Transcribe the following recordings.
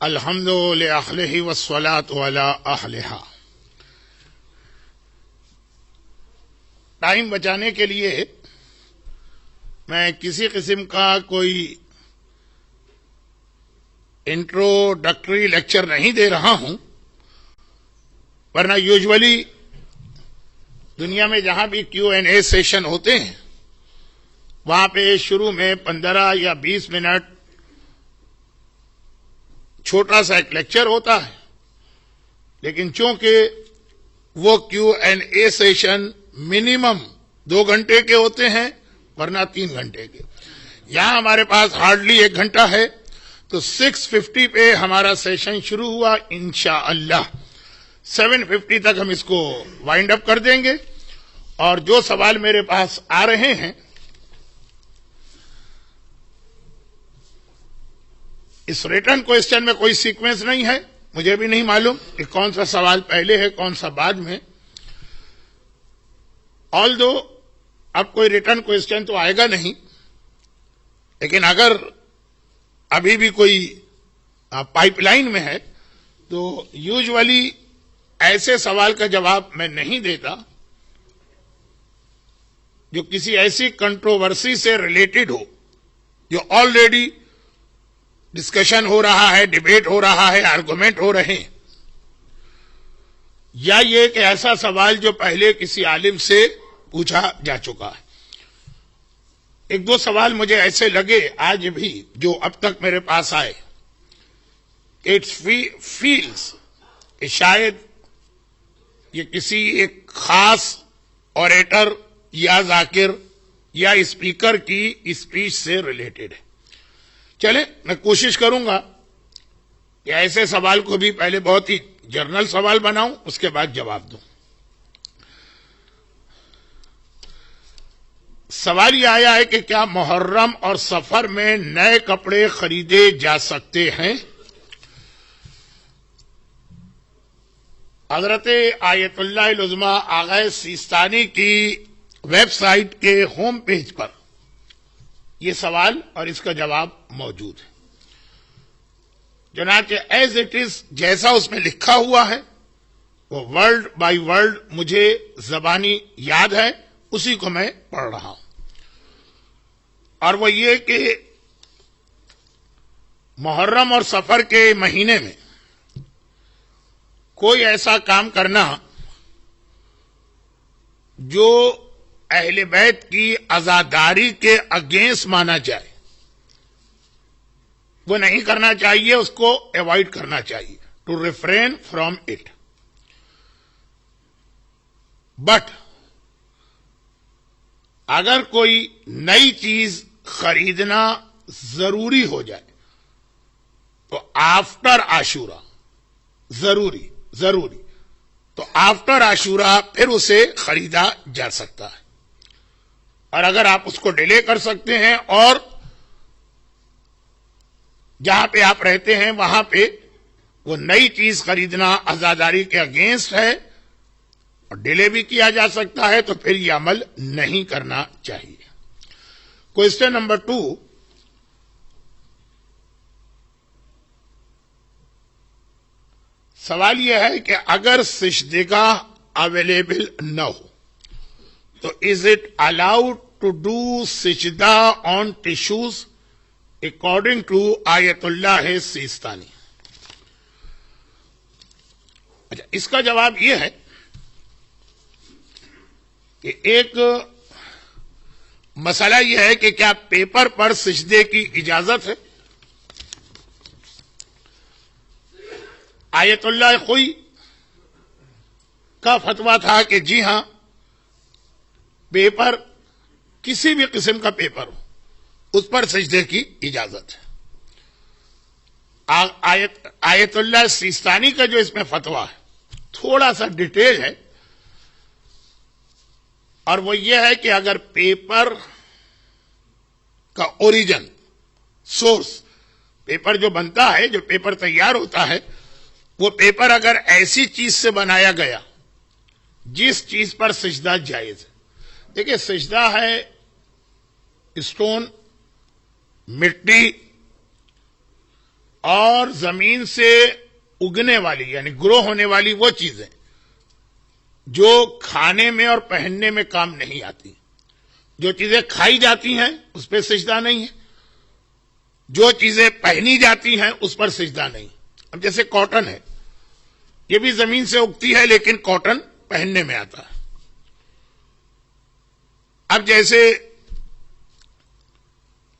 الحمد لأهلہ والصلاة علی اہلہا. ٹائم بچانے کے لیے میں کسی قسم کا کوئی انٹروڈکٹری لیکچر نہیں دے رہا ہوں، ورنہ یوزولی دنیا میں جہاں بھی Q&A سیشن ہوتے ہیں وہاں پہ شروع میں 15 یا 20 منٹ چھوٹا سا ایک لیکچر ہوتا ہے، لیکن چونکہ وہ Q&A سیشن منیمم 2 گھنٹے کے ہوتے ہیں ورنہ 3 گھنٹے کے، یہاں ہمارے پاس ہارڈلی 1 گھنٹہ ہے، تو 6:50 پہ ہمارا سیشن شروع ہوا. انشاءاللہ 7:50 تک ہم اس کو وائنڈ اپ کر دیں گے. اور جو سوال میرے پاس آ رہے ہیں اس ریٹن کوئسچن میں کوئی سیکوینس نہیں ہے، مجھے بھی نہیں معلوم کہ کون سا سوال پہلے ہے کون سا بعد میں. آلدو اب کوئی ریٹن کوئسچن تو آئے گا نہیں، لیکن اگر ابھی بھی کوئی پائپ لائن میں ہے تو یوزولی ایسے سوال کا جواب میں نہیں دیتا جو کسی ایسی کنٹروورسی سے ریلیٹڈ ہو جو آلریڈی ڈسکشن ہو رہا ہے، ڈیبیٹ ہو رہا ہے، آرگومنٹ ہو رہے ہیں، یا یہ کہ ایسا سوال جو پہلے کسی عالم سے پوچھا جا چکا ہے. 1-2 سوال مجھے ایسے لگے آج بھی جو اب تک میرے پاس آئے، اٹ فیلز کہ شاید یہ کسی ایک خاص اوریٹر یا ذاکر یا اسپیکر کی اسپیچ سے ریلیٹڈ ہے. چلیں میں کوشش کروں گا کہ ایسے سوال کو بھی پہلے بہت ہی جنرل سوال بناؤں، اس کے بعد جواب دوں. سوال یہ آیا ہے کہ کیا محرم اور سفر میں نئے کپڑے خریدے جا سکتے ہیں؟ حضرت آیت اللہ العظمیٰ آغا سیستانی کی ویب سائٹ کے ہوم پیج پر یہ سوال اور اس کا جواب موجود ہے. چنانچہ ایز اٹ از جیسا اس میں لکھا ہوا ہے وہ ورڈ بائی ورڈ مجھے زبانی یاد ہے، اسی کو میں پڑھ رہا ہوں. اور وہ یہ کہ محرم اور سفر کے مہینے میں کوئی ایسا کام کرنا جو اہل بیت کی عزاداری کے اگینسٹ مانا جائے وہ نہیں کرنا چاہیے، اس کو ایوائڈ کرنا چاہیے، to refrain from it. But اگر کوئی نئی چیز خریدنا ضروری ہو جائے تو آفٹر عاشورہ ضروری تو آفٹر عاشورہ پھر اسے خریدا جا سکتا ہے. اور اگر آپ اس کو ڈیلے کر سکتے ہیں اور جہاں پہ آپ رہتے ہیں وہاں پہ وہ نئی چیز خریدنا عزاداری کے اگینسٹ ہے اور ڈیلے بھی کیا جا سکتا ہے، تو پھر یہ عمل نہیں کرنا چاہیے. کوئسچن نمبر 2، سوال یہ ہے کہ اگر سجدگاہ اویلیبل نہ ہو تو is it allowed to do سجدہ آن ٹیشوز اکارڈنگ ٹو آیت اللہ سیستانی؟ اچھا، اس کا جواب یہ ہے کہ ایک مسئلہ یہ ہے کہ کیا پیپر پر سجدے کی اجازت ہے؟ آیت اللہ خوئی کا فتویٰ تھا کہ جی ہاں، پیپر کسی بھی قسم کا پیپر ہو اس پر سجدے کی اجازت ہے. آیت اللہ سیستانی کا جو اس میں فتویٰ ہے تھوڑا سا ڈیٹیل ہے، اور وہ یہ ہے کہ اگر پیپر کا اوریجن سورس، پیپر جو بنتا ہے، جو پیپر تیار ہوتا ہے، وہ پیپر اگر ایسی چیز سے بنایا گیا جس چیز پر سجدہ جائز ہے. دیکھیں، سجدہ ہے اسٹون، مٹی، اور زمین سے اگنے والی یعنی گرو ہونے والی وہ چیزیں جو کھانے میں اور پہننے میں کام نہیں آتی. جو چیزیں کھائی جاتی ہیں اس پہ سجدہ نہیں ہے, جو چیزیں پہنی جاتی ہیں اس پر سجدہ نہیں. اب جیسے کاٹن ہے, یہ بھی زمین سے اگتی ہے لیکن کاٹن پہننے میں آتا ہے. اب جیسے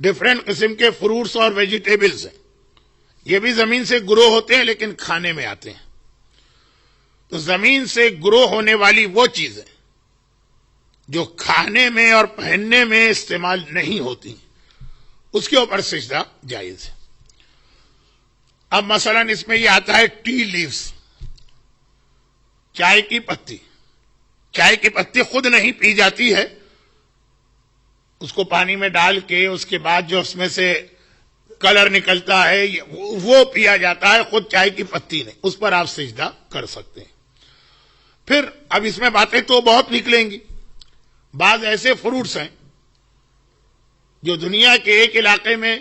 ڈفرینٹ قسم کے فروٹس اور ویجیٹیبلز ہیں, یہ بھی زمین سے گرو ہوتے ہیں لیکن کھانے میں آتے ہیں. تو زمین سے گرو ہونے والی وہ چیزیں جو کھانے میں اور پہننے میں استعمال نہیں ہوتی اس کے اوپر سجدہ جائز ہے. اب مثلا اس میں یہ آتا ہے ٹی لیوز, چائے کی پتی. چائے کی پتی خود نہیں پی جاتی ہے, اس کو پانی میں ڈال کے اس کے بعد جو اس میں سے کلر نکلتا ہے وہ پیا جاتا ہے, خود چائے کی پتی نہیں. اس پر آپ سجدہ کر سکتے ہیں. پھر اب اس میں باتیں تو بہت نکلیں گی. بعض ایسے فروٹس ہیں جو دنیا کے ایک علاقے میں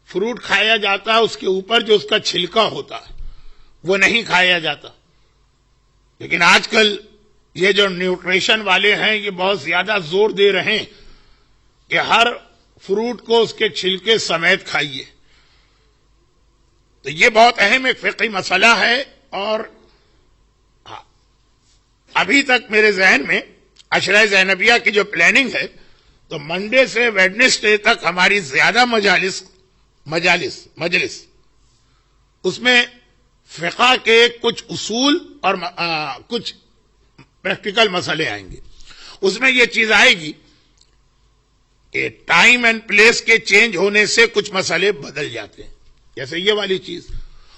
فروٹ کھایا جاتا ہے, اس کے اوپر جو اس کا چھلکا ہوتا ہے وہ نہیں کھایا جاتا. لیکن آج کل یہ جو نیوٹریشن والے ہیں یہ بہت زیادہ زور دے رہے ہیں کہ ہر فروٹ کو اس کے چھلکے سمیت کھائیے. تو یہ بہت اہم ایک فقہی مسئلہ ہے. اور ابھی تک میرے ذہن میں عشرہ زینبیہ کی جو پلاننگ ہے تو منڈے سے ویڈنسڈے تک ہماری زیادہ مجلس اس میں فقہ کے کچھ اصول اور کچھ پریکٹیکل مسئلے آئیں گے. اس میں یہ چیز آئے گی کہ ٹائم اینڈ پلیس کے چینج ہونے سے کچھ مسئلے بدل جاتے ہیں. جیسے یہ والی چیز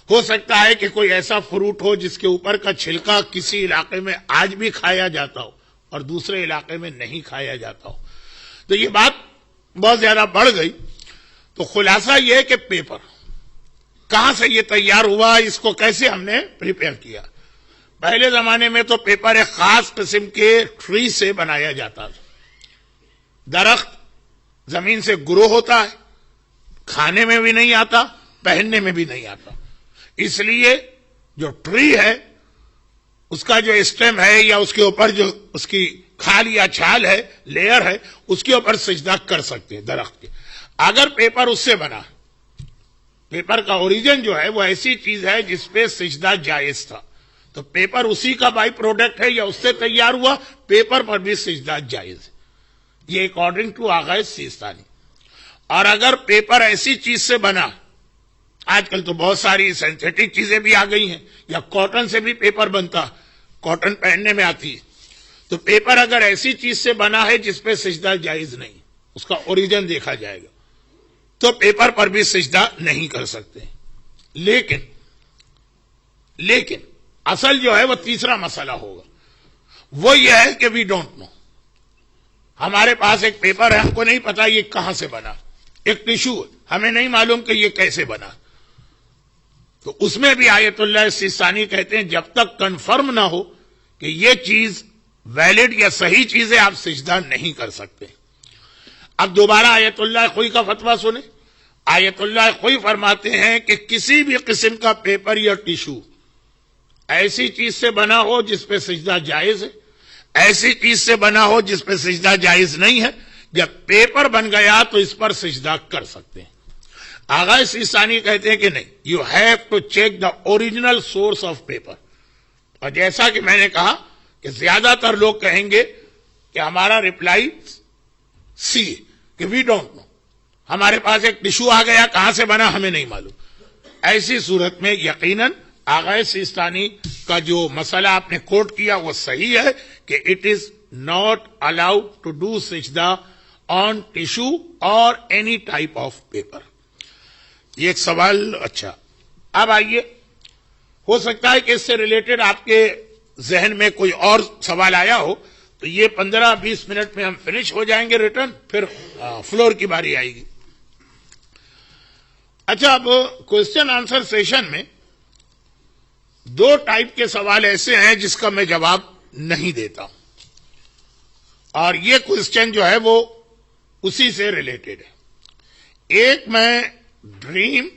ہو سکتا ہے کہ کوئی ایسا فروٹ ہو جس کے اوپر کا چھلکا کسی علاقے میں آج بھی کھایا جاتا ہو اور دوسرے علاقے میں نہیں کھایا جاتا ہو. تو یہ بات بہت زیادہ بڑھ گئی. تو خلاصہ یہ ہے کہ پیپر کہاں سے یہ تیار ہوا, اس کو کیسے ہم نے پریپیئر کیا. پہلے زمانے میں تو پیپر ایک خاص قسم کے ٹری سے بنایا جاتا تھا. درخت زمین سے گرو ہوتا ہے, کھانے میں بھی نہیں آتا, پہننے میں بھی نہیں آتا. اس لیے جو ٹری ہے اس کا جو اسٹیم ہے یا اس کے اوپر جو اس کی کھال یا چھال ہے, لیئر ہے, اس کے اوپر سجدہ کر سکتے ہیں درخت کے. اگر پیپر اس سے بنا, پیپر کا اوریجن جو ہے وہ ایسی چیز ہے جس پہ سجدہ جائز تھا, تو پیپر اسی کا بائی پروڈکٹ ہے یا اس سے تیار ہوا, پیپر پر بھی سجدہ جائز ہے. یہ اکارڈنگ ٹو آغا سیستانی. اور اگر پیپر ایسی چیز سے بنا, آج کل تو بہت ساری سینتھیٹک چیزیں بھی آ گئی ہیں, یا کاٹن سے بھی پیپر بنتا, کاٹن پہننے میں آتی ہے, تو پیپر اگر ایسی چیز سے بنا ہے جس پہ سجدہ جائز نہیں, اس کا اوریجن دیکھا جائے گا, تو پیپر پر بھی سجدہ نہیں کر سکتے. لیکن اصل جو ہے وہ تیسرا مسئلہ ہوگا, وہ یہ ہے کہ وی ڈونٹ نو. ہمارے پاس ایک پیپر ہے, ہم کو نہیں پتا یہ کہاں سے بنا. ایک ٹیشو ہے, ہمیں نہیں معلوم کہ یہ کیسے بنا. تو اس میں بھی آیت اللہ سیستانی کہتے ہیں جب تک کنفرم نہ ہو کہ یہ چیز ویلڈ یا صحیح چیز ہے, آپ سجدہ نہیں کر سکتے. اب دوبارہ آیت اللہ خوئی کا فتویٰ سنیں. آیت اللہ خوئی فرماتے ہیں کہ کسی بھی قسم کا پیپر یا ٹیشو ایسی چیز سے بنا ہو جس پہ سجدہ جائز ہے, ایسی چیز سے بنا ہو جس پہ سجدہ جائز نہیں ہے, جب پیپر بن گیا تو اس پر سجدہ کر سکتے ہیں. آغا سیستانی کہتے ہیں کہ نہیں, you have to check the original source of paper. اور جیسا کہ میں نے کہا کہ زیادہ تر لوگ کہیں گے کہ ہمارا ریپلائی سی کہ وی ڈونٹ نو, ہمارے پاس ایک ٹیشو آ گیا, کہاں سے بنا ہمیں نہیں معلوم. ایسی صورت میں یقیناً آغا سیستانی کا جو مسئلہ آپ نے کوٹ کیا وہ صحیح ہے کہ it is not allowed to do سجدہ آن ٹیشو اور اینی ٹائپ آف پیپر. یہ ایک سوال. اچھا, اب آئیے, ہو سکتا ہے کہ اس سے ریلیٹڈ آپ کے ذہن میں کوئی اور سوال آیا ہو, تو یہ 15-20 منٹ میں ہم فنش ہو جائیں گے ریٹرن, پھر فلور کی باری آئے گی. اچھا, اب کوشچن آنسر سیشن میں 2 ٹائپ کے سوال ایسے ہیں جس کا میں جواب نہیں دیتا ہوں, اور یہ کوشچن جو ہے وہ اسی سے ریلیٹڈ ہے. ایک میں ڈریم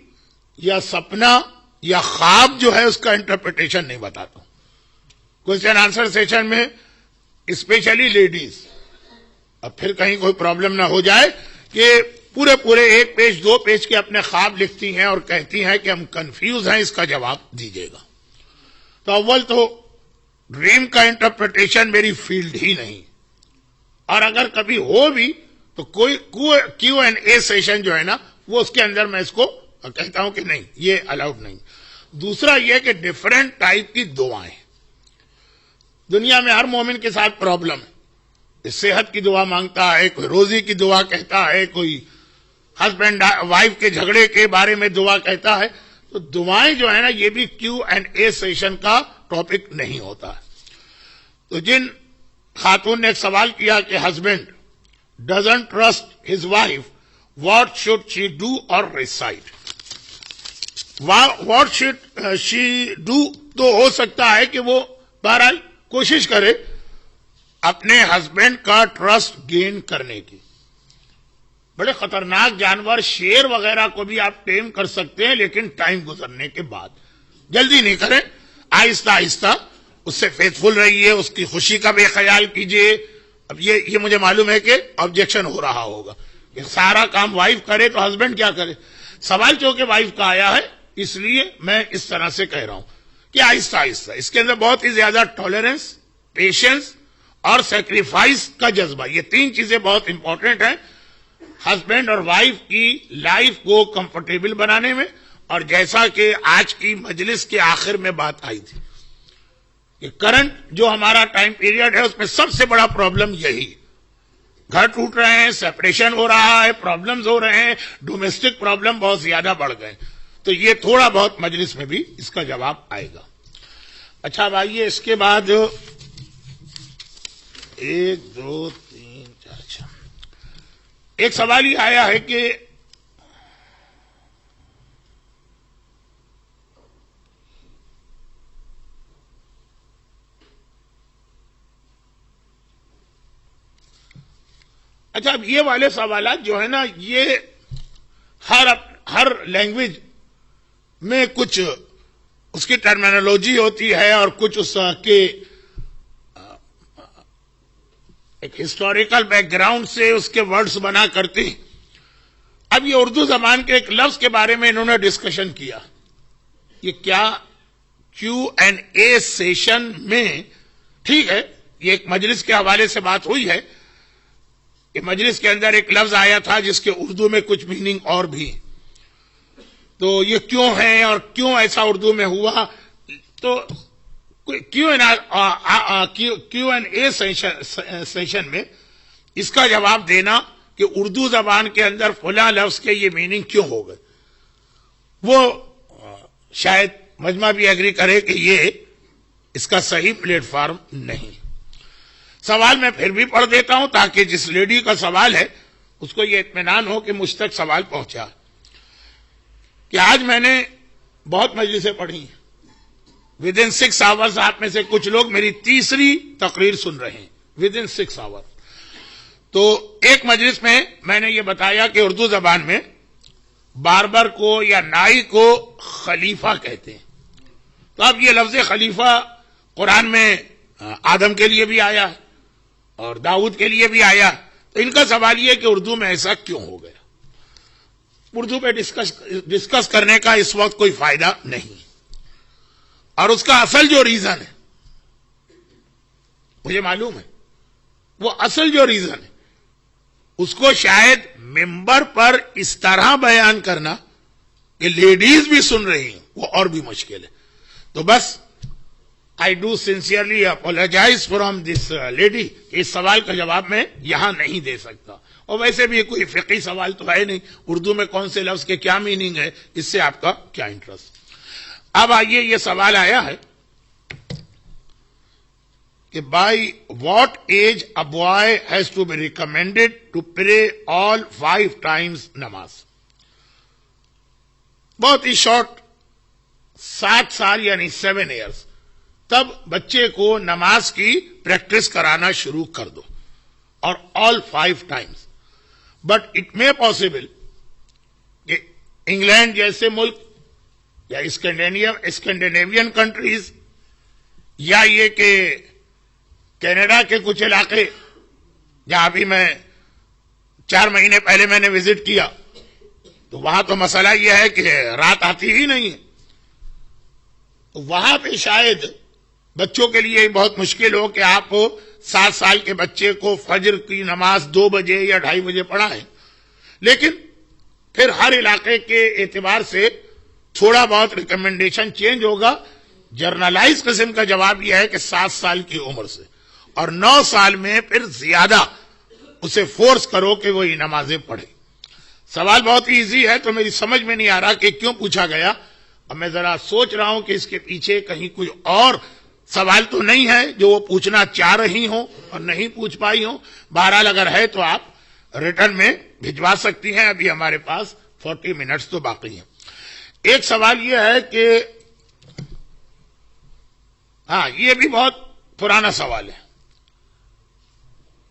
یا سپنا یا خواب جو ہے اس کا انٹرپریٹیشن نہیں بتاتا ہوں. کوشچن آنسر سیشن میں اسپیشلی لیڈیز، اب پھر کہیں کوئی پرابلم نہ ہو جائے کہ پورے 1 پیج 2 پیج کے اپنے خواب لکھتی ہیں اور کہتی ہیں کہ ہم کنفیوز ہیں، اس کا جواب دیجیے گا. تو اول تو ڈریم کا انٹرپریٹیشن میری فیلڈ ہی نہیں، اور اگر کبھی ہو بھی تو کوئی کیو اینڈ اے سیشن جو ہے نا وہ اس کے اندر میں اس کو کہتا ہوں کہ نہیں، یہ الاؤڈ نہیں. دوسرا یہ کہ ڈفرینٹ ٹائپ کی دعائیں، دنیا میں ہر مومن کے ساتھ پرابلم ہے. صحت کی دعا مانگتا ہے، کوئی روزی کی دعا کہتا ہے، کوئی ہسبینڈ وائف کے جھگڑے کے بارے میں دعا کہتا ہے. تو دعائیں جو ہے نا یہ بھی کیو اینڈ اے سیشن کا ٹاپک نہیں ہوتا. تو جن خاتون نے ایک سوال کیا کہ husband doesn't trust his wife, what should she do اور ریسائٹ. واٹ شوڈ شی ڈو تو ہو سکتا ہے کہ وہ بہرحال کوشش کرے اپنے ہسبینڈ کا ٹرسٹ گین کرنے کی. بڑے خطرناک جانور شیر وغیرہ کو بھی آپ ٹیم کر سکتے ہیں، لیکن ٹائم گزرنے کے بعد. جلدی نہیں کریں، آہستہ آہستہ اس سے فیتھفل رہیے، اس کی خوشی کا بھی خیال کیجیے. اب یہ مجھے معلوم ہے کہ آبجیکشن ہو رہا ہوگا کہ سارا کام وائف کرے تو ہسبینڈ کیا کرے. سوال چونکہ وائف کا آیا ہے اس لیے میں اس طرح سے کہہ رہا ہوں کہ آہستہ آہستہ اس کے اندر بہت ہی زیادہ ٹالرنس، پیشنس اور سیکریفائس کا جذبہ، یہ 3 چیزیں بہت امپورٹنٹ ہیں ہسبینڈ اور وائف کی لائف کو کمفرٹیبل بنانے میں. اور جیسا کہ آج کی مجلس کے آخر میں بات آئی تھی کہ کرنٹ جو ہمارا ٹائم پیریڈ ہے اس میں سب سے بڑا پرابلم یہی، گھر ٹوٹ رہے ہیں، سیپریشن ہو رہا ہے، پرابلمز ہو رہے ہیں، ڈومیسٹک پرابلم بہت زیادہ بڑھ گئے. تو یہ تھوڑا بہت مجلس میں بھی اس کا جواب آئے گا. اچھا اب آئیے اس کے بعد 1 2 3 4 ایک سوال یہ آیا ہے کہ اچھا اب یہ والے سوالات جو ہے نا یہ ہر لینگویج میں کچھ اس کی ٹرمینالوجی ہوتی ہے اور کچھ اس کے ایک ہسٹوریکل بیک گراؤنڈ سے اس کے ورڈز بنا کرتی. اب یہ اردو زبان کے ایک لفظ کے بارے میں انہوں نے ڈسکشن کیا، یہ کیا کیو اینڈ اے سیشن میں ٹھیک ہے، یہ ایک مجلس کے حوالے سے بات ہوئی ہے کہ مجلس کے اندر ایک لفظ آیا تھا جس کے اردو میں کچھ میننگ اور بھی، تو یہ کیوں ہے اور کیوں ایسا اردو میں ہوا. تو کیو اینڈ اے سیشن میں اس کا جواب دینا کہ اردو زبان کے اندر فلاں لفظ کے یہ میننگ کیوں ہو گئے، وہ شاید مجمع بھی ایگری کرے کہ یہ اس کا صحیح پلیٹ فارم نہیں. سوال میں پھر بھی پڑھ دیتا ہوں تاکہ جس لیڈی کا سوال ہے اس کو یہ اطمینان ہو کہ مجھ تک سوال پہنچا کہ آج میں نے بہت مجلسیں پڑھی ہیں. ود ان 6 آورز آپ میں سے کچھ لوگ میری تیسری تقریر سن رہے ہیں ود ان 6 آور. تو ایک مجلس میں نے یہ بتایا کہ اردو زبان میں باربر کو یا نائی کو خلیفہ کہتے ہیں. تو اب یہ لفظ خلیفہ قرآن میں آدم کے لیے بھی آیا اور داؤد کے لیے بھی آیا. تو ان کا سوال یہ کہ اردو میں ایسا کیوں ہو گیا. اردو پہ ڈسکس کرنے کا اس وقت کوئی فائدہ نہیں، اور اس کا اصل جو ریزن ہے مجھے معلوم ہے، وہ اصل جو ریزن ہے اس کو شاید ممبر پر اس طرح بیان کرنا کہ لیڈیز بھی سن رہی ہیں وہ اور بھی مشکل ہے. تو بس I do sincerely apologize from this lady کہ اس سوال کا جواب میں یہاں نہیں دے سکتا. اور ویسے بھی کوئی فقہی سوال تو ہے نہیں، اردو میں کون سے لفظ کے کیا میننگ ہے، اس سے آپ کا کیا انٹرسٹ. اب آئیے یہ سوال آیا ہے کہ by what age a boy has to be recommended to pray all 5 times نماز. بہت ہی شارٹ، 7 سال یعنی 7 years تب بچے کو نماز کی پریکٹس کرانا شروع کر دو، اور آل 5 times. But it may possible کہ انگلینڈ جیسے ملک یا اسکینڈینیوین کنٹریز یا یہ کہ کینیڈا کے کچھ علاقے جہاں ابھی میں 4 مہینے پہلے میں نے وزٹ کیا تو وہاں تو مسئلہ یہ ہے کہ رات آتی ہی نہیں ہے. تو وہاں پہ شاید بچوں کے لیے بہت مشکل ہو کہ آپ 7 سال کے بچے کو فجر کی نماز 2 بجے یا 2:30 بجے پڑھائیں. لیکن پھر ہر علاقے کے اعتبار سے تھوڑا بہت ریکمنڈیشن چینج ہوگا. جرنلائز قسم کا جواب یہ ہے کہ 7 سال کی عمر سے اور 9 سال میں پھر زیادہ اسے فورس کرو کہ وہ یہ نمازیں پڑھے. سوال بہت ایزی ہے تو میری سمجھ میں نہیں آ رہا کہ کیوں پوچھا گیا. اب میں ذرا سوچ رہا ہوں کہ اس کے پیچھے کہیں کوئی اور سوال تو نہیں ہے جو وہ پوچھنا چاہ رہی ہوں اور نہیں پوچھ پائی ہوں. بہرحال اگر ہے تو آپ ریٹرن میں بھجوا سکتی ہیں. ابھی ہمارے پاس 40 منٹس تو باقی ہیں. ایک سوال یہ ہے کہ ہاں یہ بھی بہت پرانا سوال ہے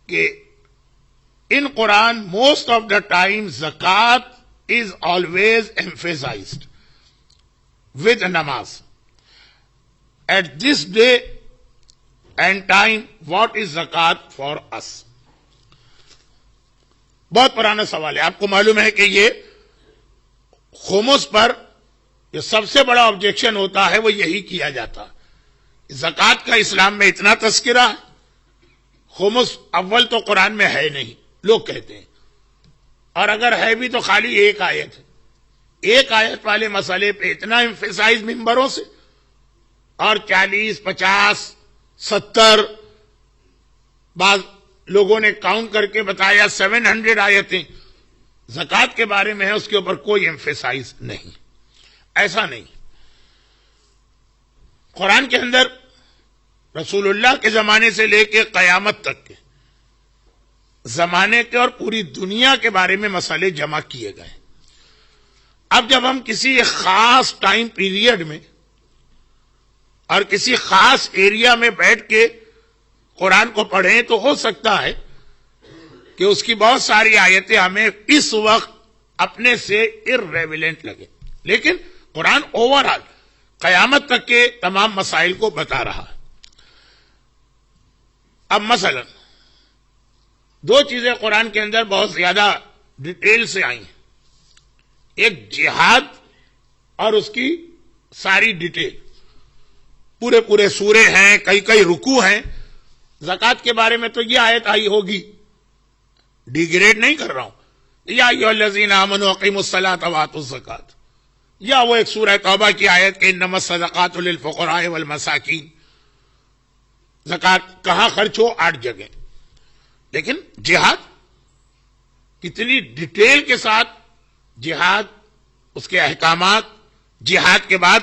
کہ in Quran most of the time zakat is always emphasized with namaz. At this day and time what is zakat for us? بہت پرانا سوال ہے. آپ کو معلوم ہے کہ یہ خمس پر جو سب سے بڑا آبجیکشن ہوتا ہے وہ یہی کیا جاتا ہے. زکوٰۃ کا اسلام میں اتنا تذکرہ ہے. خمس اول تو قرآن میں ہے نہیں لوگ کہتے ہیں, اور اگر ہے بھی تو خالی ایک آیت ہے. ایک آیت والے مسئلے پہ اتنا ایمفیسائز ممبروں سے, اور 40 50 70 بعض لوگوں نے کاؤنٹ کر کے بتایا 700 آیتیں زکوٰۃ کے بارے میں ہے, اس کے اوپر کوئی ایمفیسائز نہیں. ایسا نہیں. قرآن کے اندر رسول اللہ کے زمانے سے لے کے قیامت تک کے زمانے کے اور پوری دنیا کے بارے میں مسئلے جمع کیے گئے. اب جب ہم کسی ایک خاص ٹائم پیریڈ میں اور کسی خاص ایریا میں بیٹھ کے قرآن کو پڑھیں تو ہو سکتا ہے کہ اس کی بہت ساری آیتیں ہمیں اس وقت اپنے سے irrelevant لگے, لیکن قرآن اوورآل قیامت تک کے تمام مسائل کو بتا رہا ہے. اب مثلا 2 چیزیں قرآن کے اندر بہت زیادہ ڈیٹیل سے آئی ہیں. ایک جہاد اور اس کی ساری ڈیٹیل, پورے سورے ہیں, کئی رکوع ہیں. زکوٰۃ کے بارے میں تو یہ آیت آئی ہوگی, ڈیگریڈ نہیں کر رہا ہوں, یا ایھا الذین آمنوا اقیموا الصلاۃ وآتوا الزکاۃ, یا وہ ایک سورہ توبہ کی آیت کہ انما الصدقات للفقراء والمساکین. زکوٰۃ کہاں خرچ ہو 8 جگہ. لیکن جہاد کتنی ڈیٹیل کے ساتھ جہاد, اس کے احکامات, جہاد کے بعد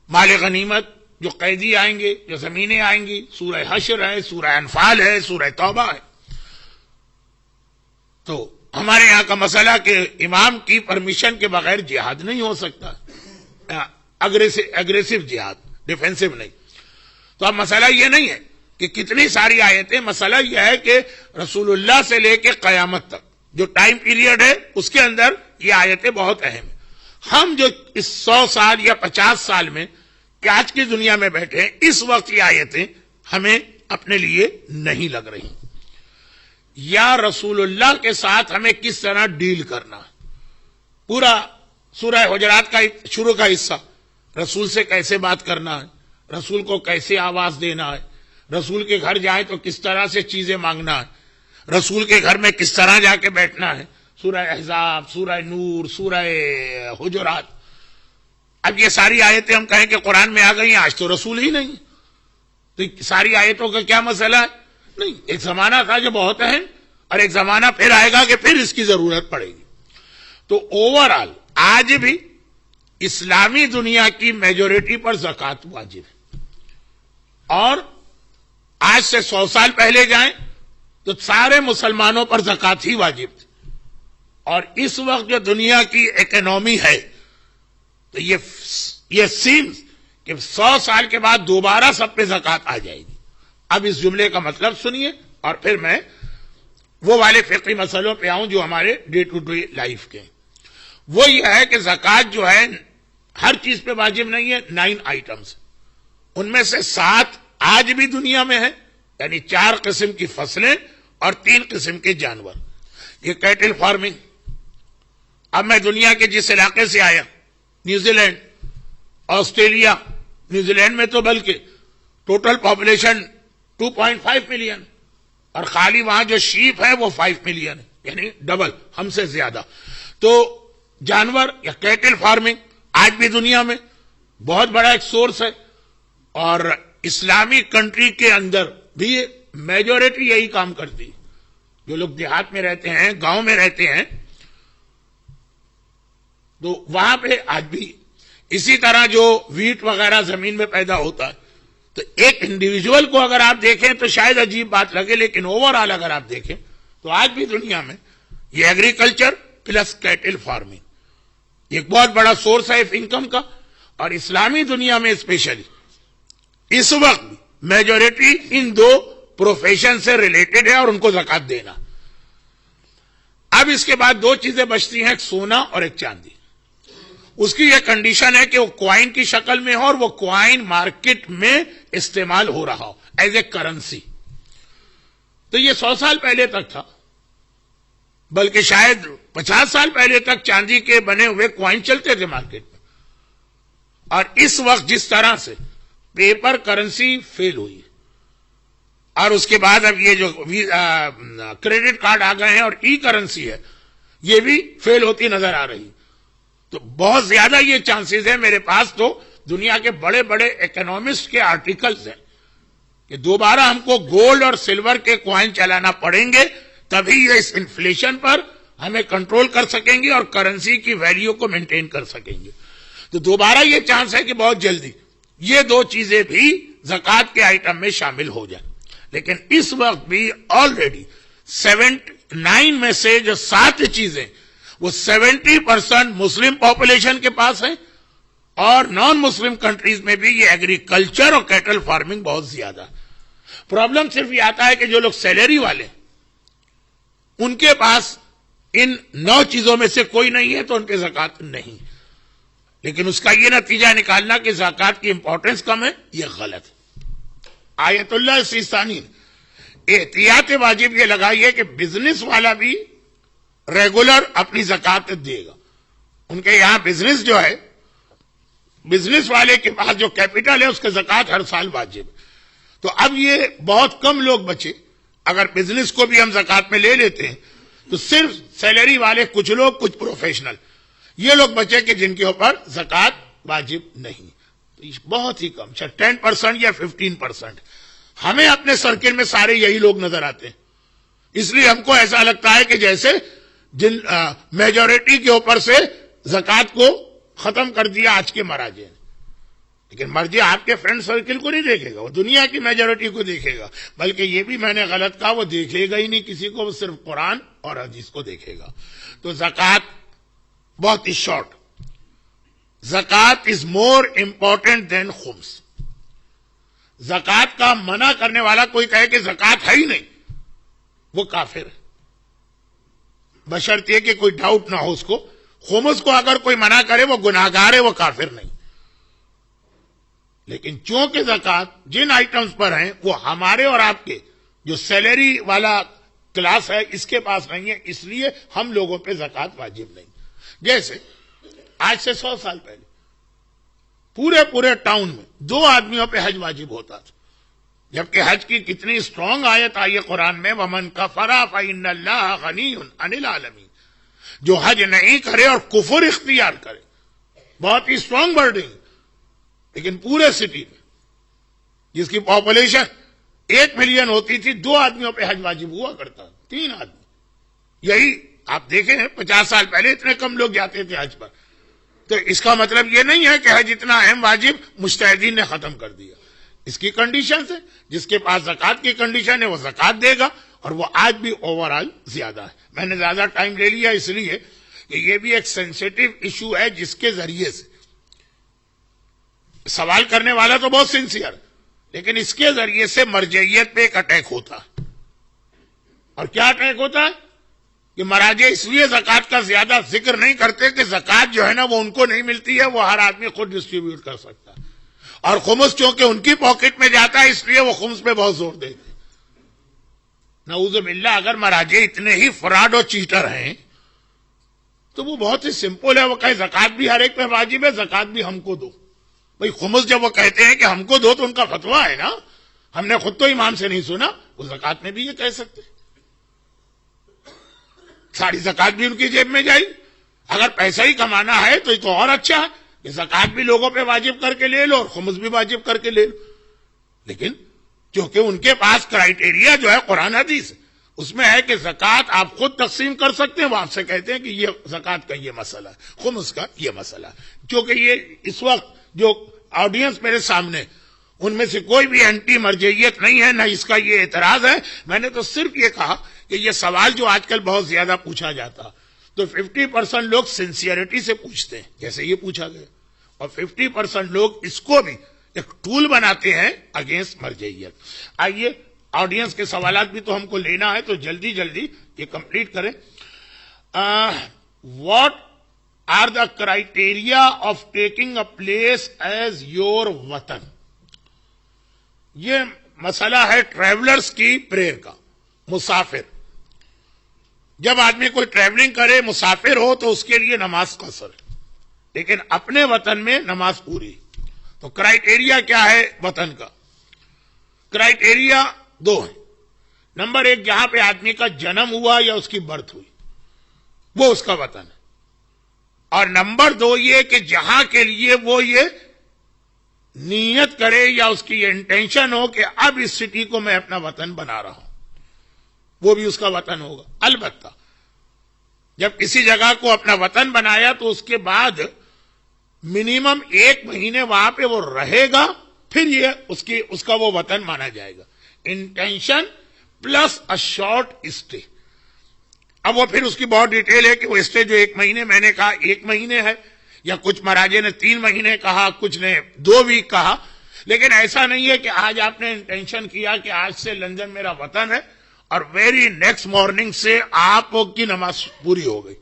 مال غنیمت, جو قیدی آئیں گے, جو زمینیں آئیں گی, سورہ حشر ہے, سورہ انفال ہے, سورہ توبہ ہے. تو ہمارے یہاں کا مسئلہ کہ امام کی پرمیشن کے بغیر جہاد نہیں ہو سکتا, اگریسو جہاد, ڈیفینسو نہیں. تو اب مسئلہ یہ نہیں ہے کہ کتنی ساری آیتیں, مسئلہ یہ ہے کہ رسول اللہ سے لے کے قیامت تک جو ٹائم پیریڈ ہے اس کے اندر یہ آیتیں بہت اہم ہیں. ہم جو اس 100 سال یا 50 سال میں کہ آج کی دنیا میں بیٹھے ہیں, اس وقت یہ آیتیں ہمیں اپنے لیے نہیں لگ رہی. یا رسول اللہ کے ساتھ ہمیں کس طرح ڈیل کرنا, پورا سورہ حجرات کا شروع کا حصہ, رسول سے کیسے بات کرنا ہے, رسول کو کیسے آواز دینا ہے, رسول کے گھر جائے تو کس طرح سے چیزیں مانگنا ہے, رسول کے گھر میں کس طرح جا کے بیٹھنا ہے, سورہ احزاب, سورہ نور, سورہ حجرات. اب یہ ساری آیتیں ہم کہیں کہ قرآن میں آ گئی ہیں, آج تو رسول ہی نہیں, تو ساری آیتوں کا کیا مسئلہ ہے؟ نہیں, ایک زمانہ تھا جو بہت اہم, اور ایک زمانہ پھر آئے گا کہ پھر اس کی ضرورت پڑے گی. تو اوورآل آج بھی اسلامی دنیا کی میجورٹی پر زکوٰۃ واجب ہے, اور آج سے 100 سال پہلے جائیں تو سارے مسلمانوں پر زکوٰۃ ہی واجب تھی. اور اس وقت جو دنیا کی اکنامی ہے تو یہ سیمز کہ 100 سال کے بعد دوبارہ سب پہ زکوٰۃ آ جائے گی. اب اس جملے کا مطلب سنیے, اور پھر میں وہ والے فقہی مسئلوں پہ آؤں جو ہمارے ڈے ٹو ڈے لائف کے. وہ یہ ہے کہ زکوٰۃ جو ہے ہر چیز پہ واجب نہیں ہے. 9 آئٹمس، ان میں سے 7 آج بھی دنیا میں ہے، یعنی 4 قسم کی فصلیں اور 3 قسم کے جانور. یہ کیٹل فارمنگ. اب میں دنیا کے جس علاقے سے آیا، New Zealand, Australia, New Zealand میں تو بلکہ ٹوٹل پاپولیشن 2.5 ملین، اور خالی وہاں جو شیپ ہے وہ 5 ملین ہے، یعنی ڈبل ہم سے زیادہ. تو جانور یا کیٹل فارمنگ آج بھی دنیا میں بہت بڑا ایک سورس ہے، اور اسلامی کنٹری کے اندر بھی میجورٹی یہی کام کرتی. جو لوگ دیہات میں رہتے ہیں، گاؤں میں رہتے ہیں، تو وہاں پہ آج بھی اسی طرح جو ویٹ وغیرہ زمین میں پیدا ہوتا ہے. تو ایک انڈیویجول کو اگر آپ دیکھیں تو شاید عجیب بات لگے، لیکن اوور آل اگر آپ دیکھیں تو آج بھی دنیا میں یہ ایگریکلچر پلس کیٹل فارمنگ ایک بہت بڑا سورس ہے انکم کا. اور اسلامی دنیا میں اسپیشلی اس وقت میجورٹی ان 2 پروفیشن سے ریلیٹڈ ہے، اور ان کو زکات دینا. اب اس کے بعد 2 چیزیں بچتی ہیں، ایک سونا اور ایک چاندی. اس کی یہ کنڈیشن ہے کہ وہ کوائن کی شکل میں ہو، اور وہ کوائن مارکیٹ میں استعمال ہو رہا ہو ایز اے کرنسی. تو یہ 100 سال پہلے تک تھا، بلکہ شاید 50 سال پہلے تک چاندی کے بنے ہوئے کوائن چلتے تھے مارکیٹ میں. اور اس وقت جس طرح سے پیپر کرنسی فیل ہوئی، اور اس کے بعد اب یہ جو کریڈٹ کارڈ آ گئے ہیں اور ای کرنسی ہے، یہ بھی فیل ہوتی نظر آ رہی. تو بہت زیادہ یہ چانسز ہیں. میرے پاس تو دنیا کے بڑے بڑے اکنامسٹ کے آرٹیکلز ہیں کہ دوبارہ ہم کو گولڈ اور سلور کے کوائن چلانا پڑیں گے، تبھی یہ اس انفلیشن پر ہمیں کنٹرول کر سکیں گے اور کرنسی کی ویلیو کو مینٹین کر سکیں گے. تو دوبارہ یہ چانس ہے کہ بہت جلدی یہ 2 چیزیں بھی زکات کے آئٹم میں شامل ہو جائیں. لیکن اس وقت بھی آلریڈی 79 میں سے جو 7 چیزیں وہ 70% مسلم پاپولیشن کے پاس ہیں، اور نان مسلم کنٹریز میں بھی یہ ایگریکلچر اور کیٹل فارمنگ بہت زیادہ. پرابلم صرف یہ آتا ہے کہ جو لوگ سیلری والے ان کے پاس ان 9 چیزوں میں سے کوئی نہیں ہے، تو ان پہ زکات نہیں. لیکن اس کا یہ نتیجہ نکالنا کہ زکات کی امپورٹنس کم ہے، یہ غلط ہے. آیت اللہ سیستانی احتیاط واجب یہ لگائی ہے کہ بزنس والا بھی ریگولر اپنی زکات دے گا. ان کے یہاں بزنس جو ہے، بزنس والے کے پاس جو کیپٹل ہے اس کے زکات ہر سال واجب ہے. تو اب یہ بہت کم لوگ بچے. اگر بزنس کو بھی ہم زکات میں لے لیتے ہیں تو صرف سیلری والے کچھ لوگ، کچھ پروفیشنل، یہ لوگ بچے کہ جن کے اوپر زکات واجب نہیں. بہت ہی کم، 10% یا 15%. ہمیں اپنے سرکل میں سارے یہی لوگ نظر آتے ہیں، اس لیے ہم کو ایسا لگتا ہے کہ جیسے جن میجورٹی کے اوپر سے زکات کو ختم کر دیا آج کے مراجع نے. لیکن مرجع آپ کے فرینڈ سرکل کو نہیں دیکھے گا، وہ دنیا کی میجورٹی کو دیکھے گا. بلکہ یہ بھی میں نے غلط کہا، وہ دیکھے گا ہی نہیں کسی کو، وہ صرف قرآن اور حدیث کو دیکھے گا. تو زکات بہت ہی شارٹ. زکات از مور امپورٹنٹ دین خمس. زکات کا منع کرنے والا کوئی کہے کہ زکات ہے ہی نہیں، وہ کافر ہے، بشرطیے کہ کوئی ڈاؤٹ نہ ہو اس کو. خمس کو اگر کوئی منع کرے وہ گناہگار ہے، وہ کافر نہیں. لیکن چونکہ زکات جن آئٹمز پر ہیں وہ ہمارے اور آپ کے جو سیلری والا کلاس ہے اس کے پاس نہیں ہے، اس لیے ہم لوگوں پہ زکات واجب نہیں. جیسے آج سے 100 سال پہلے پورے ٹاؤن میں 2 آدمیوں پہ حج واجب ہوتا تھا، جبکہ حج کی کتنی اسٹرانگ آیت آئی ہے قرآن میں، وَمَنْ كَفَرَ فَإِنَّ اللَّهَ غَنِيٌّ عَنِ الْعَالَمِينَ. جو حج نہیں کرے اور کفر اختیار کرے، بہت ہی اسٹرانگ ورڈنگ. لیکن پورے سٹی میں جس کی پاپولیشن 1 ملین ہوتی تھی، 2 آدمیوں پہ حج واجب ہوا کرتا، 3 آدمی. یہی آپ دیکھیں 50 سال پہلے اتنے کم لوگ جاتے تھے حج پر. تو اس کا مطلب یہ نہیں ہے کہ حج اتنا اہم واجب مجتہدین نے ختم کر دیا. اس کی کنڈیشن سے جس کے پاس زکات کی کنڈیشن ہے وہ زکات دے گا، اور وہ آج بھی اوور آل زیادہ ہے. میں نے زیادہ ٹائم لے لیا اس لیے کہ یہ بھی ایک سینسیٹیو ایشو ہے جس کے ذریعے سے سوال کرنے والا تو بہت سنسیئر، لیکن اس کے ذریعے سے مرجعیت پہ ایک اٹیک ہوتا ہے. اور کیا اٹیک ہوتا ہے کہ مراجع اس لیے زکوٰۃ کا زیادہ ذکر نہیں کرتے کہ زکوٰۃ جو ہے نا وہ ان کو نہیں ملتی ہے، وہ ہر آدمی خود ڈسٹریبیوٹ کر سکتا ہے، اور خمس چونکہ ان کی پاکٹ میں جاتا ہے اس لیے وہ خمس پہ بہت زور دیتے ہیں۔ نعوذ باللہ، اگر مراجع اتنے ہی فراڈ اور چیٹر ہیں تو وہ بہت ہی سمپل ہے، وہ کہے زکوٰۃ بھی ہر ایک پہ واجب ہے، زکوٰۃ بھی ہم کو دو۔ بھئی خمس جب وہ کہتے ہیں کہ ہم کو دو تو ان کا فتویٰ ہے نا، ہم نے خود تو امام سے نہیں سنا، وہ زکوٰۃ میں بھی یہ کہہ سکتے، ساری زکوٰۃ بھی ان کی جیب میں جائے۔ اگر پیسہ ہی کمانا ہے تو یہ تو اور اچھا ہے کہ زکوٰۃ بھی لوگوں پہ واجب کر کے لے لو اور خمس بھی واجب کر کے لے لو، لیکن کیونکہ ان کے پاس کرائیٹیریا جو ہے قرآن حدیث اس میں ہے کہ زکوٰۃ آپ خود تقسیم کر سکتے ہیں، وہ آپ سے کہتے ہیں کہ یہ زکوٰۃ کا یہ مسئلہ ہے، خمس کا یہ مسئلہ ہے۔ کیونکہ یہ اس وقت جو آڈینس میرے سامنے، ان میں سے کوئی بھی اینٹی مرجعیت نہیں ہے، نہ اس کا یہ اعتراض ہے۔ میں نے تو صرف یہ کہا کہ یہ سوال جو آج کل بہت زیادہ پوچھا جاتا تو 50% لوگ سنسیئرٹی سے پوچھتے ہیں جیسے یہ پوچھا گیا، اور 50% لوگ اس کو بھی ایک ٹول بناتے ہیں اگینسٹ مرجعیت۔ آئیے آڈینس کے سوالات بھی تو ہم کو لینا ہے، تو جلدی جلدی یہ کمپلیٹ کریں۔ What are the criteria of taking a place as your وطن؟ یہ مسئلہ ہے ٹریولرز کی پریئر کا۔ مسافر، جب آدمی کوئی ٹریولنگ کرے، مسافر ہو تو اس کے لیے نماز قصر ہے، لیکن اپنے وطن میں نماز پوری۔ تو کرائیٹیریا کیا ہے وطن کا؟ کرائیٹیریا دو ہیں۔ نمبر ایک، جہاں پہ آدمی کا جنم ہوا یا اس کی برتھ ہوئی وہ اس کا وطن ہے، اور نمبر دو یہ کہ جہاں کے لیے وہ یہ نیت کرے یا اس کی یہ انٹینشن ہو کہ اب اس سٹی کو میں اپنا وطن بنا رہا ہوں، وہ بھی اس کا وطن ہوگا۔ البتہ جب کسی جگہ کو اپنا وطن بنایا تو اس کے بعد منیمم 1 مہینے وہاں پہ وہ رہے گا، پھر یہ اس کا وہ وطن مانا جائے گا۔ Intention plus a short stay. اب وہ پھر اس کی بہت ڈیٹیل ہے کہ وہ اسٹے جو 1 مہینے، میں نے کہا 1 مہینے ہے، یا کچھ مراجع نے 3 مہینے کہا، کچھ نے 2 ویک کہا، لیکن ایسا نہیں ہے کہ آج آپ نے انٹینشن کیا کہ آج سے لندن میرا وطن ہے اور ویری نیکسٹ مارننگ سے آپ کی نماز پوری ہو گئی۔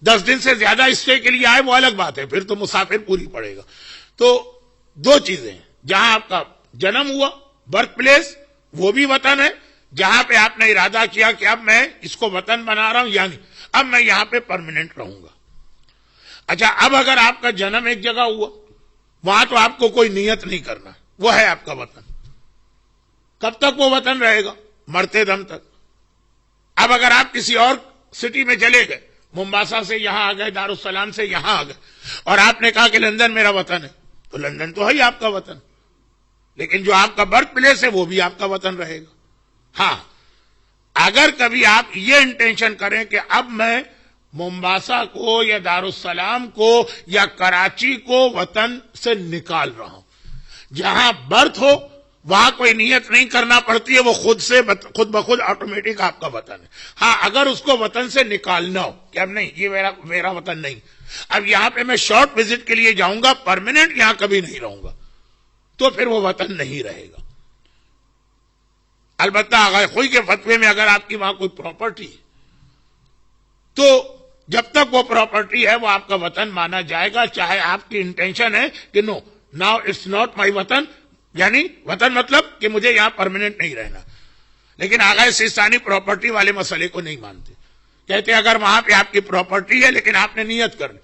10 دن سے زیادہ اسٹے کے لیے آئے وہ الگ بات ہے، پھر تو مسافر پوری پڑے گا۔ تو 2 چیزیں ہیں، جہاں آپ کا جنم ہوا برتھ پلیس وہ بھی وطن ہے، جہاں پہ آپ نے ارادہ کیا کہ اب میں اس کو وطن بنا رہا ہوں، یعنی اب میں یہاں پہ پرماننٹ رہوں گا۔ اچھا، اب اگر آپ کا جنم ایک جگہ ہوا، وہاں تو آپ کو کوئی نیت نہیں کرنا، وہ ہے آپ کا وطن۔ کب تک وہ وطن رہے گا؟ مرتے دم تک۔ اب اگر آپ کسی اور سٹی میں چلے گئے، ممباسا سے یہاں آ گئے، دارالسلام سے یہاں آ گئے، اور آپ نے کہا کہ لندن میرا وطن ہے، تو لندن تو ہے ہی آپ کا وطن، لیکن جو آپ کا برتھ پلیس ہے وہ بھی آپ کا وطن رہے گا۔ ہاں، اگر کبھی آپ یہ انٹینشن کریں کہ اب میں ممباسا کو یا دارالسلام کو یا کراچی کو وطن سے نکال رہا ہوں، جہاں برتھ ہو وہاں کوئی نیت نہیں کرنا پڑتی ہے، وہ خود بخود آٹومیٹک آپ کا وطن ہے۔ ہاں، اگر اس کو وطن سے نکالنا ہو کہ اب نہیں یہ میرا وطن نہیں، اب یہاں پہ میں شارٹ وزٹ کے لیے جاؤں گا، پرماننٹ یہاں کبھی نہیں رہوں گا، تو پھر وہ وطن نہیں رہے گا۔ البتہ اگر خوئی کے فتوے میں اگر آپ کی وہاں کوئی پراپرٹی ہے تو جب تک وہ پراپرٹی ہے وہ آپ کا وطن مانا جائے گا، چاہے آپ کی انٹینشن ہے کہ نو ناؤ اٹس ناٹ مائی وطن، یعنی وطن مطلب کہ مجھے یہاں پرماننٹ نہیں رہنا۔ لیکن آغا سیستانی پراپرٹی والے مسئلے کو نہیں مانتے، کہتے اگر وہاں پہ آپ کی پراپرٹی ہے لیکن آپ نے نیت کر لی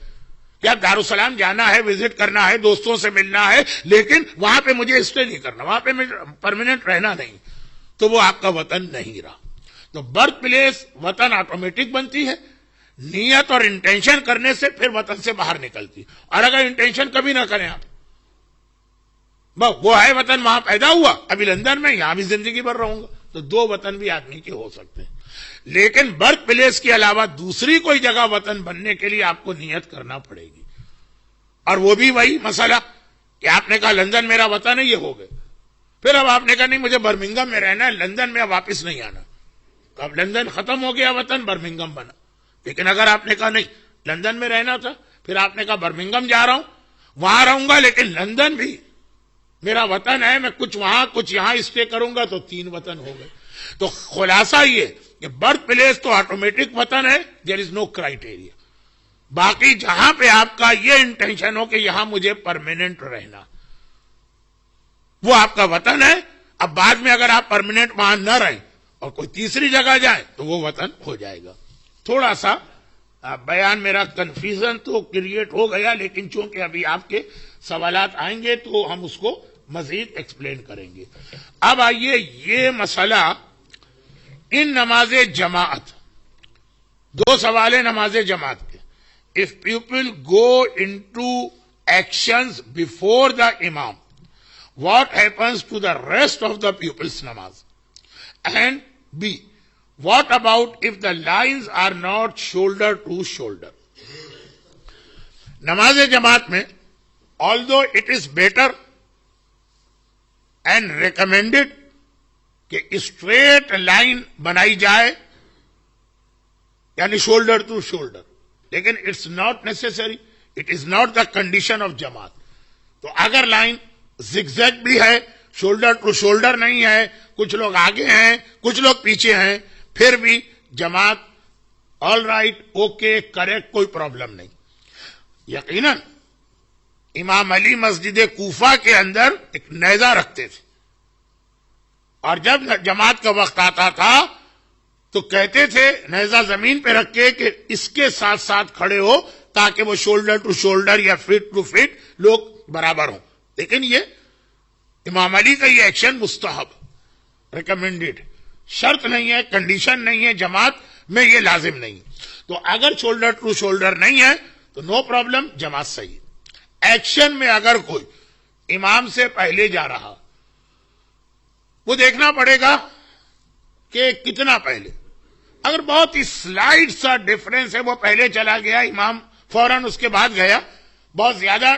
کہ اب دارالسلام جانا ہے، وزٹ کرنا ہے، دوستوں سے ملنا ہے، لیکن وہاں پہ مجھے اسٹے نہیں کرنا، وہاں پہ مجھے پرماننٹ رہنا نہیں، تو وہ آپ کا وطن نہیں رہا۔ تو برتھ پلیس وطن آٹومیٹک بنتی ہے، نیت اور انٹینشن کرنے سے پھر وطن سے باہر نکلتی، اور اگر انٹینشن کبھی نہ کریں آپ، وہ ہے وطن وہاں پیدا ہوا، ابھی لندن میں یہاں بھی زندگی بھر رہوں گا، تو 2 وطن بھی آدمی کے ہو سکتے ہیں۔ لیکن برتھ پلیس کے علاوہ دوسری کوئی جگہ وطن بننے کے لیے آپ کو نیت کرنا پڑے گی، اور وہ بھی وہی مسئلہ کہ آپ نے کہا لندن میرا وطن ہے، یہ ہو گئے، پھر اب آپ نے کہا نہیں مجھے برمنگم میں رہنا ہے، لندن میں واپس نہیں آنا، تو اب لندن ختم ہو گیا، وطن برمنگم بنا۔ لیکن اگر آپ نے کہا نہیں لندن میں رہنا تھا، پھر آپ نے کہا برمنگم جا رہا ہوں، وہاں رہوں گا، لیکن لندن بھی میرا وطن ہے، میں کچھ وہاں کچھ یہاں اسٹے کروں گا، تو 3 وطن ہو گئے۔ تو خلاصہ یہ کہ برتھ پلیس تو آٹومیٹک وطن ہے, دیر از نو کرائٹیریا. باقی جہاں پہ آپ کا یہ انٹینشن ہو کہ یہاں مجھے پرماننٹ رہنا, وہ آپ کا وطن ہے. اب بعد میں اگر آپ پرماننٹ وہاں نہ رہیں اور کوئی تیسری جگہ جائیں تو وہ وطن ہو جائے گا. تھوڑا سا بیان میرا کنفیوژن تو کریٹ ہو گیا, لیکن چونکہ ابھی آپ کے سوالات آئیں گے تو ہم اس کو مزید ایکسپلین کریں گے. اب آئیے یہ مسئلہ ان نماز جماعت, دو سوال ہیں نماز جماعت کے. If people go into actions before the imam, what happens to the rest of the pupils' namaz? And B, what about if the lines are not shoulder to shoulder? Namaz Jamaat mein, although it is better and recommended کہ straight line بنائی جائے یعنی shoulder to shoulder, لیکن it's not necessary, it is not the condition of جماعت. تو اگر line zig zag بھی ہے, شولڈر ٹو شولڈر نہیں ہے, کچھ لوگ آگے ہیں کچھ لوگ پیچھے ہیں, پھر بھی جماعت آل رائٹ, اوکے, کریکٹ, کوئی پرابلم نہیں. یقیناً امام علی مسجد کوفہ کے اندر ایک نیزہ رکھتے تھے, اور جب جماعت کا وقت آتا تھا تو کہتے تھے نیزہ زمین پہ رکھ کے کہ اس کے ساتھ ساتھ کھڑے ہو تاکہ وہ شولڈر ٹو شولڈر یا فٹ ٹو فٹ لوگ برابر ہوں. لیکن یہ امام علی کا یہ ایکشن مستحب, ریکمینڈیڈ, شرط نہیں ہے, کنڈیشن نہیں ہے, جماعت میں یہ لازم نہیں. تو اگر شولڈر ٹو شولڈر نہیں ہے تو نو پرابلم, جماعت صحیح. ایکشن میں اگر کوئی امام سے پہلے جا رہا, وہ دیکھنا پڑے گا کہ کتنا پہلے. اگر بہت ہی سلائٹ سا ڈفرنس ہے, وہ پہلے چلا گیا, امام فوراً اس کے بعد گیا, بہت زیادہ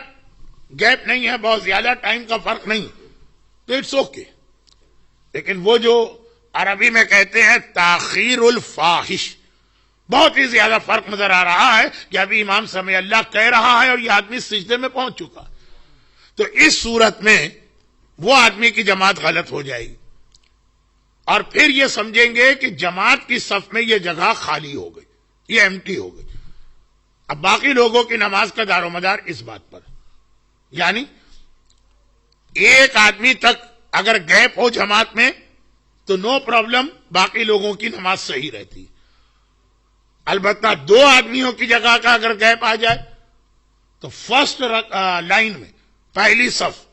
گیپ نہیں ہے, بہت زیادہ ٹائم کا فرق نہیں, تو اٹس اوکے. لیکن وہ جو عربی میں کہتے ہیں تاخیر الفاحش, بہت ہی زیادہ فرق نظر آ رہا ہے کہ ابھی امام سمع اللہ کہہ رہا ہے اور یہ آدمی سجدے میں پہنچ چکا, تو اس صورت میں وہ آدمی کی جماعت غلط ہو جائے گی, اور پھر یہ سمجھیں گے کہ جماعت کی صف میں یہ جگہ خالی ہو گئی, یہ ایمٹی ہو گئی. اب باقی لوگوں کی نماز کا دار و مدار اس بات پر, یعنی ایک آدمی تک اگر گیپ ہو جماعت میں تو نو پرابلم, باقی لوگوں کی نماز صحیح رہتی. البتہ دو آدمیوں کی جگہ کا اگر گیپ آ جائے تو فرسٹ لائن میں پہلی صف,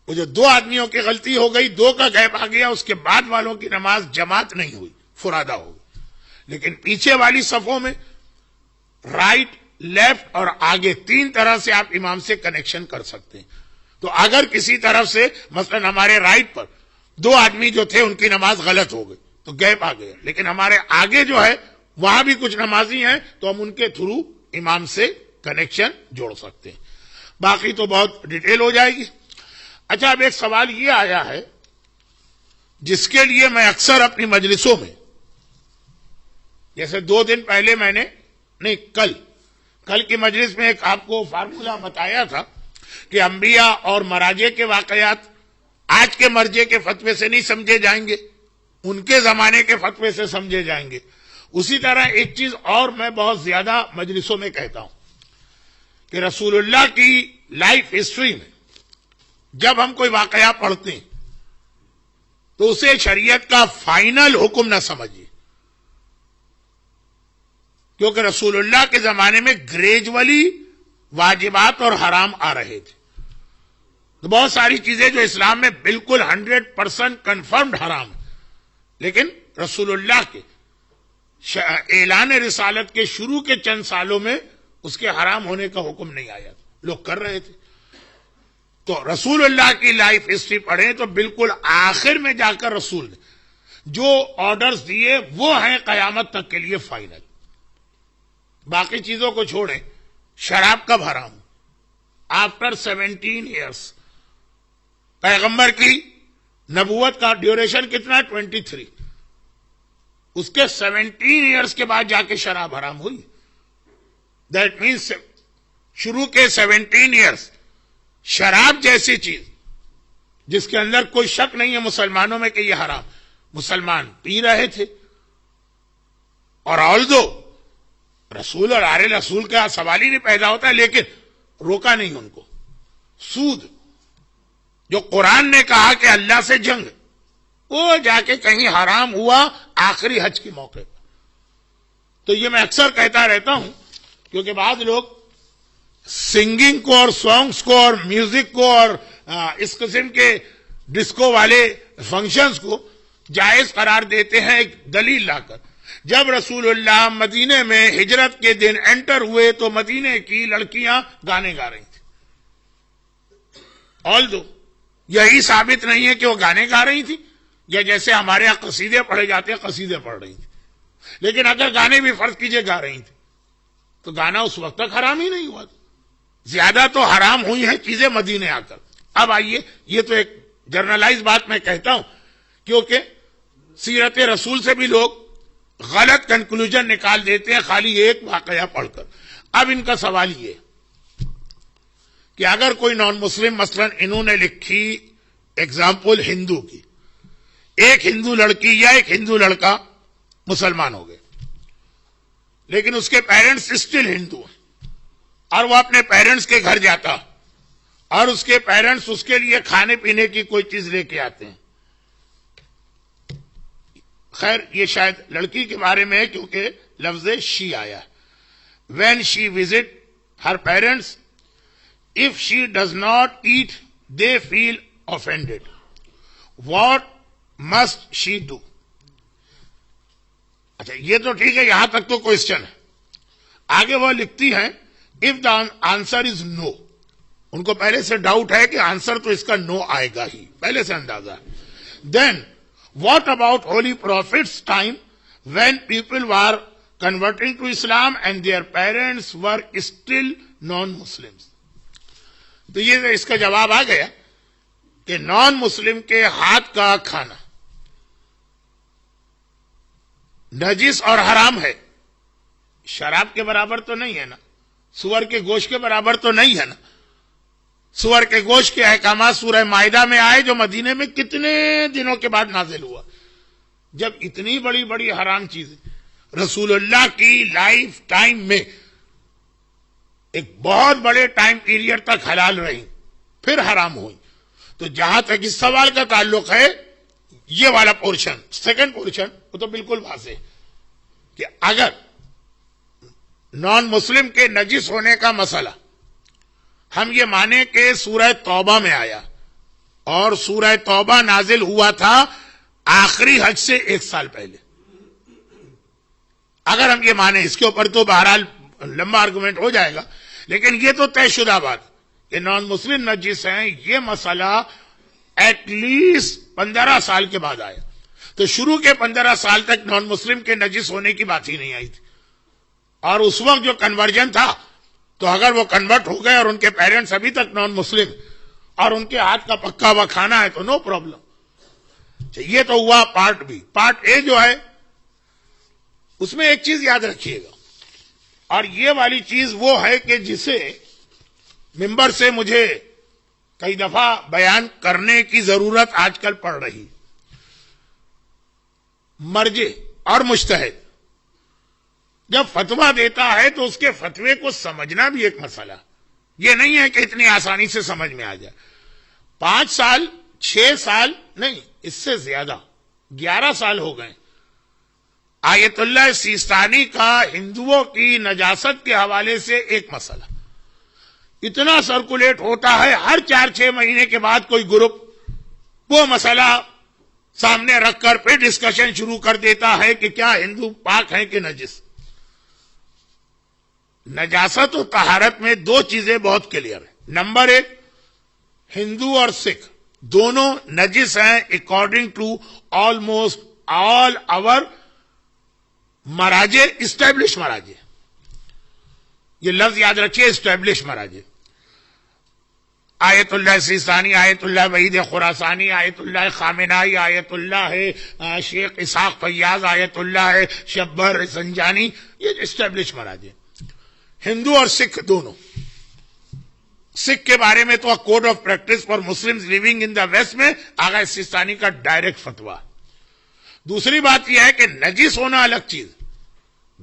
وہ جو دو آدمیوں کی غلطی ہو گئی, دو کا گیپ آ گیا, اس کے بعد والوں کی نماز جماعت نہیں ہوئی, فرادہ ہو گئی. لیکن پیچھے والی صفوں میں رائٹ, لیفٹ اور آگے تین طرح سے آپ امام سے کنیکشن کر سکتے ہیں. تو اگر کسی طرف سے مثلا ہمارے رائٹ پر دو آدمی جو تھے ان کی نماز غلط ہو گئی تو گیپ آ گیا, لیکن ہمارے آگے جو ہے وہاں بھی کچھ نمازی ہیں تو ہم ان کے تھرو امام سے کنیکشن جوڑ سکتے ہیں. باقی تو بہت ڈیٹیل ہو جائے گی. اچھا, اب ایک سوال یہ آیا ہے جس کے لیے میں اکثر اپنی مجلسوں میں, جیسے 2 دن پہلے میں نے نہیں کل کی مجلس میں ایک آپ کو فارمولا بتایا تھا کہ انبیاء اور مراجع کے واقعات آج کے مرجع کے فتوے سے نہیں سمجھے جائیں گے, ان کے زمانے کے فتوے سے سمجھے جائیں گے. اسی طرح ایک چیز اور میں بہت زیادہ مجلسوں میں کہتا ہوں کہ رسول اللہ کی لائف ہسٹری میں جب ہم کوئی واقعہ پڑھتے ہیں تو اسے شریعت کا فائنل حکم نہ سمجھیے, کیونکہ رسول اللہ کے زمانے میں گریجولی واجبات اور حرام آ رہے تھے. تو بہت ساری چیزیں جو اسلام میں بالکل 100% کنفرمڈ حرام ہیں, لیکن رسول اللہ کے اعلان رسالت کے شروع کے چند سالوں میں اس کے حرام ہونے کا حکم نہیں آیا تھا, لوگ کر رہے تھے. تو رسول اللہ کی لائف ہسٹری پڑھیں تو بالکل آخر میں جا کر رسول نے جو آرڈرز دیے وہ ہیں قیامت تک کے لیے فائنل. باقی چیزوں کو چھوڑیں, شراب کب حرام؟ After 17 years. پیغمبر کی نبوت کا ڈیوریشن کتنا؟ 23. اس کے 17 ایئرس کے بعد جا کے شراب حرام ہوئی. دیٹ مینس شروع کے 17 ایئرس شراب جیسی چیز جس کے اندر کوئی شک نہیں ہے مسلمانوں میں کہ یہ حرام, مسلمان پی رہے تھے, اور آلدو رسول اور آل رسول کا سوال ہی نہیں پیدا ہوتا، لیکن روکا نہیں ان کو. سود جو قرآن نے کہا کہ اللہ سے جنگ، وہ جا کے کہیں حرام ہوا آخری حج کے موقع پر. تو یہ میں اکثر کہتا رہتا ہوں، کیونکہ بعض لوگ سنگنگ کو اور سانگز کو اور میوزک کو اور اس قسم کے ڈسکو والے فنکشنز کو جائز قرار دیتے ہیں ایک دلیل لا کر. جب رسول اللہ مدینے میں ہجرت کے دن انٹر ہوئے تو مدینے کی لڑکیاں گانے گا رہی تھیں. آلدو یہی ثابت نہیں ہے کہ وہ گانے گا رہی تھی، یا جیسے ہمارے یہاں قصیدے پڑھے جاتے ہیں قصیدے پڑھ رہی تھی. لیکن اگر گانے بھی فرض کیجئے گا رہی تھی تو گانا اس وقت تک حرام ہی نہیں ہوا. زیادہ تو حرام ہوئی ہیں چیزیں مدینے آ کر. اب آئیے، یہ تو ایک جرنلائز بات میں کہتا ہوں، کیونکہ سیرت رسول سے بھی لوگ غلط کنکلوژن نکال دیتے ہیں خالی ایک واقعہ پڑھ کر. اب ان کا سوال یہ کہ اگر کوئی نان مسلم، مثلا انہوں نے لکھی ایگزامپل ہندو کی، ایک ہندو لڑکی یا ایک ہندو لڑکا مسلمان ہو گئے، لیکن اس کے پیرنٹس اسٹل ہندو ہیں، اور وہ اپنے پیرنٹس کے گھر جاتا اور اس کے پیرنٹس اس کے لیے کھانے پینے کی کوئی چیز لے کے آتے ہیں. خیر یہ شاید لڑکی کے بارے میں ہے کیونکہ لفظ شی آیا. When she visit her parents if she does not eat they feel offended, what must she do? اچھا یہ تو ٹھیک ہے، یہاں تک تو کوشچن ہے. آگے وہ لکھتی ہیں if the answer is no. ان کو پہلے سے ڈاؤٹ ہے کہ آنسر تو اس کا نو آئے گا ہی، پہلے سے اندازہ ہے. then what about holy prophets time when people were converting to Islam and their parents were still non-Muslims? تو یہ اس کا جواب آ گیا کہ نان مسلم کے ہاتھ کا کھانا نجس اور حرام ہے. شراب کے برابر تو نہیں ہے نا، سور کے گوشت کے برابر تو نہیں ہے نا. سور کے گوشت کے احکامات سورہ مائدہ میں آئے جو مدینے میں کتنے دنوں کے بعد نازل ہوا. جب اتنی بڑی بڑی حرام چیزیں رسول اللہ کی لائف ٹائم میں ایک بہت بڑے ٹائم پیریڈ تک حلال رہی پھر حرام ہوئی، تو جہاں تک اس سوال کا تعلق ہے یہ والا پورشن، سیکنڈ پورشن، وہ تو بالکل واضح ہے کہ اگر نان مسلم کے نجس ہونے کا مسئلہ ہم یہ مانیں کہ سورہ توبہ میں آیا اور سورہ توبہ نازل ہوا تھا آخری حج سے 1 سال پہلے، اگر ہم یہ مانیں، اس کے اوپر تو بہرحال لمبا آرگومنٹ ہو جائے گا، لیکن یہ تو طے شدہ بات کہ نان مسلم نجس ہیں، یہ مسئلہ ایٹ لیسٹ 15 سال کے بعد آیا. تو شروع کے 15 سال تک نان مسلم کے نجس ہونے کی بات ہی نہیں آئی تھی. اور اس وقت جو کنورژن تھا تو اگر وہ کنورٹ ہو گئے اور ان کے پیرنٹس ابھی تک نان مسلم اور ان کے ہاتھ کا پکا ہوا کھانا ہے تو نو پرابلم. یہ تو ہوا پارٹ بی. پارٹ اے جو ہے اس میں ایک چیز یاد رکھیے گا، اور یہ والی چیز وہ ہے کہ جسے ممبر سے مجھے کئی دفعہ بیان کرنے کی ضرورت آج کل پڑ رہی. مرجع اور مجتہد جب فتویٰ دیتا ہے تو اس کے فتوے کو سمجھنا بھی ایک مسئلہ، یہ نہیں ہے کہ اتنی آسانی سے سمجھ میں آ جائے. 5 سال 6 سال نہیں، اس سے زیادہ 11 سال ہو گئے آیت اللہ سیستانی کا ہندوؤں کی نجاست کے حوالے سے ایک مسئلہ اتنا سرکولیٹ ہوتا ہے، ہر 4-6 مہینے کے بعد کوئی گروپ وہ مسئلہ سامنے رکھ کر پھر ڈسکشن شروع کر دیتا ہے کہ کیا ہندو پاک ہیں کہ نجس. نجاست و طہارت میں 2 چیزیں بہت کلیئر ہیں. نمبر 1، ہندو اور سکھ دونوں نجس ہیں according to almost all our مراجع، اسٹیبلش مراجع. یہ لفظ یاد رکھیے، اسٹیبلش مراجع. آیت اللہ سیستانی، آیت اللہ وحید خراسانی، آیت اللہ خامنائی، آیت اللہ شیخ اسحاق فیاض، آیت اللہ شبر سنجانی، یہ اسٹیبلش مراجع. ہندو اور سکھ دونوں. سکھ کے بارے میں تو code of practice for Muslims living in the West میں آغا سیستانی کا ڈائریکٹ فتویٰ. دوسری بات یہ ہے کہ نجس ہونا الگ چیز،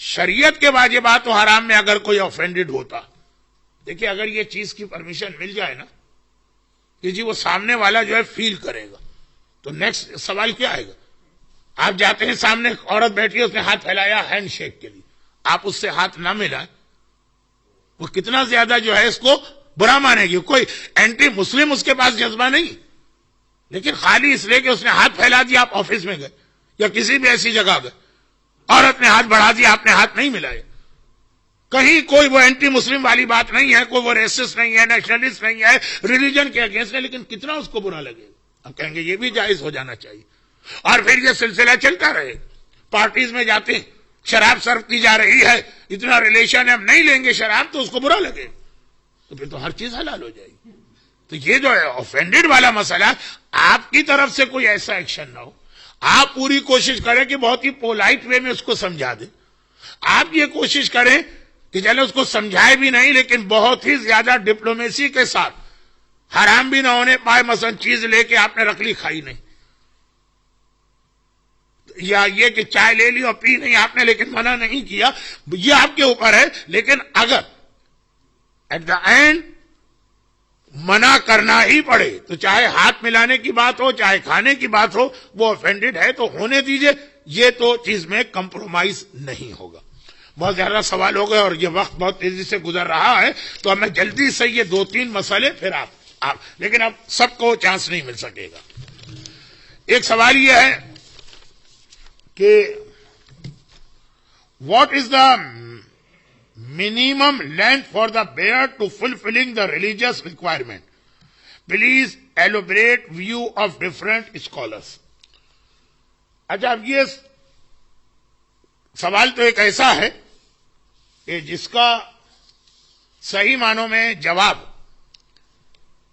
شریعت کے واجبات و حرام میں اگر کوئی آفینڈڈ ہوتا، دیکھیے اگر یہ چیز کی پرمیشن مل جائے نا کہ جی وہ سامنے والا جو ہے فیل کرے گا، تو نیکسٹ سوال کیا آئے گا؟ آپ جاتے ہیں سامنے ایک عورت بیٹھی ہے، اس نے ہاتھ پھیلایا ہینڈ شیک کے لیے، آپ اس سے ہاتھ نہ ملائیں، وہ کتنا زیادہ جو ہے اس کو برا مانے گی. کوئی اینٹی مسلم اس کے پاس جذبہ نہیں، لیکن خالی اس لیے کہ اس نے ہاتھ پھیلا دیا، آپ آفس میں گئے یا کسی بھی ایسی جگہ گئے، عورت نے ہاتھ بڑھا دیا، آپ نے ہاتھ نہیں ملائے، کہیں کوئی وہ اینٹی مسلم والی بات نہیں ہے، کوئی وہ ریسسٹ نہیں ہے، نیشنلسٹ نہیں ہے، ریلیجن کے اگینسٹ ہے، لیکن کتنا اس کو برا لگے گا. ہم کہیں گے یہ بھی جائز ہو جانا چاہیے. اور پھر یہ سلسلہ چلتا رہے، پارٹیز میں جاتے ہیں، شراب سرو کی جا رہی ہے، اتنا ریلیشن ہے، ہم نہیں لیں گے شراب، تو اس کو برا لگے، تو پھر تو ہر چیز حلال ہو جائے گی. تو یہ جو ہے آفینڈڈ والا مسئلہ، آپ کی طرف سے کوئی ایسا ایکشن نہ ہو، آپ پوری کوشش کریں کہ بہت ہی پولائٹ وے میں اس کو سمجھا دیں. آپ یہ کوشش کریں کہ چلے اس کو سمجھائے بھی نہیں، لیکن بہت ہی زیادہ ڈپلومیسی کے ساتھ، حرام بھی نہ ہونے پائے، مثلا چیز لے کے آپ نے رکھ لی کھائی نہیں، یا یہ کہ چائے لے لی اور پی نہیں آپ نے، لیکن منع نہیں کیا، یہ آپ کے اوپر ہے. لیکن اگر ایٹ دا اینڈ منع کرنا ہی پڑے تو چاہے ہاتھ ملانے کی بات ہو، چاہے کھانے کی بات ہو، وہ offended ہے تو ہونے دیجئے، یہ تو چیز میں کمپرومائز نہیں ہوگا. بہت زیادہ سوال ہو گئے اور یہ وقت بہت تیزی سے گزر رہا ہے، تو اب میں جلدی سے یہ 2-3 مسئلے پھر آپ لیکن اب سب کو چانس نہیں مل سکے گا. ایک سوال یہ ہے کہ what is the minimum length for the beard to fulfilling the religious requirement? Please elaborate view of different scholars. اچھا اب یہ سوال تو ایک ایسا ہے کہ جس کا صحیح معنوں میں جواب،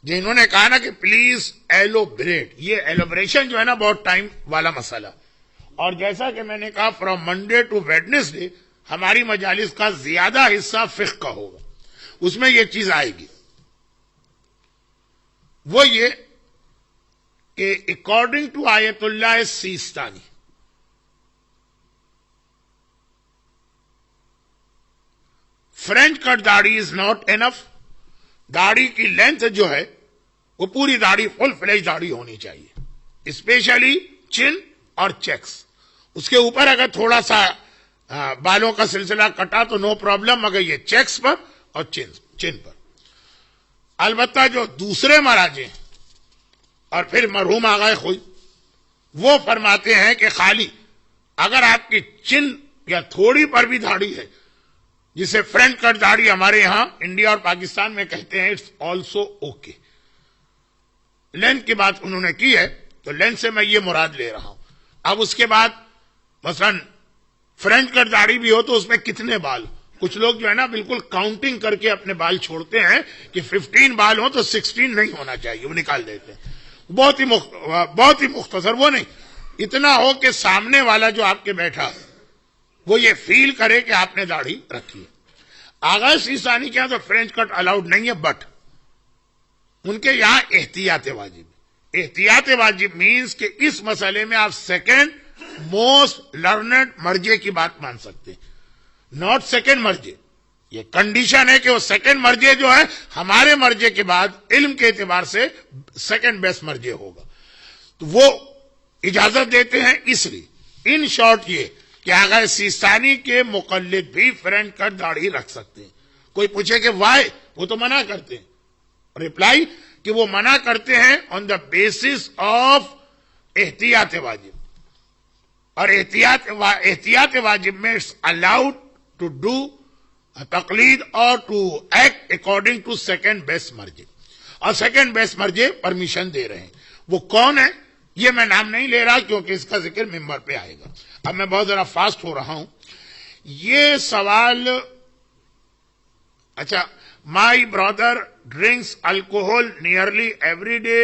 جنہوں نے کہا نا کہ پلیز ایلوبریٹ، یہ ایلوبریشن جو ہے نا بہت ٹائم والا مسئلہ، اور جیسا کہ میں نے کہا فرام منڈے ٹو ویڈنسڈے ہماری مجالس کا زیادہ حصہ فقہ کا ہوگا، اس میں یہ چیز آئے گی. وہ یہ کہ اکارڈنگ ٹو آیت اللہ سیستانی، فرینچ کٹ داڑھی از ناٹ انف. داڑھی کی لینتھ جو ہے وہ پوری داڑھی، فل فلیش داڑھی ہونی چاہیے، اسپیشلی چن اور چیکس. اس کے اوپر اگر تھوڑا سا بالوں کا سلسلہ کٹا تو نو پرابلم، مگر یہ چیکس پر اور چن پر. البتہ جو دوسرے مراجع اور پھر مرحوم آغائے خوئی، وہ فرماتے ہیں کہ خالی اگر آپ کی چن یا تھوڑی پر بھی داڑھی ہے، جسے فرنٹ کٹ داڑھی ہمارے یہاں انڈیا اور پاکستان میں کہتے ہیں، اٹس آلسو اوکے. لینتھ کی بات انہوں نے کی ہے تو لینتھ سے میں یہ مراد لے رہا ہوں. اب اس کے بعد مثلا فرنٹ کٹ داڑھی بھی ہو تو اس میں کتنے بال، کچھ لوگ جو ہے نا بالکل کاؤنٹنگ کر کے اپنے بال چھوڑتے ہیں کہ 15 بال ہو تو 16 نہیں ہونا چاہیے، وہ نکال دیتے ہیں. بہت ہی مختصر، وہ نہیں، اتنا ہو کہ سامنے والا جو آپ کے بیٹھا وہ یہ فیل کرے کہ آپ نے داڑھی رکھی ہے. آغا سیستانی کے یہاں تو فرینچ کٹ الاؤڈ نہیں ہے، بٹ ان کے یہاں احتیاط واجب. احتیاط واجب مینس کہ اس مسئلے میں آپ سیکنڈ موسٹ لرنڈ مرجے کی بات مان سکتے ہیں، ناٹ سیکنڈ مرجے. یہ کنڈیشن ہے کہ وہ سیکنڈ مرجے جو ہے ہمارے مرجے کے بعد علم کے اعتبار سے سیکنڈ بیسٹ مرجے ہوگا، تو وہ اجازت دیتے ہیں. اس لیے ان شارٹ یہ کہ آغا سیستانی کے مقلد بھی فرنٹ کٹ داڑھی رکھ سکتے ہیں. کوئی پوچھے کہ وائی، وہ تو منع کرتے ہیں. ریپلائی کہ وہ منع کرتے ہیں آن دا بیسس آف احتیاط واجب، اور احتیاط واجب میں اٹس الاؤڈ ٹو ڈو تقلید اور to act according to second best مرجے، اور سیکنڈ بیسٹ مرجے پرمیشن دے رہے ہیں. وہ کون ہے یہ میں نام نہیں لے رہا کیونکہ اس کا ذکر ممبر پہ آئے گا. اب میں بہت ذرا فاسٹ ہو رہا ہوں. یہ سوال، اچھا، my brother drinks alcohol nearly every day,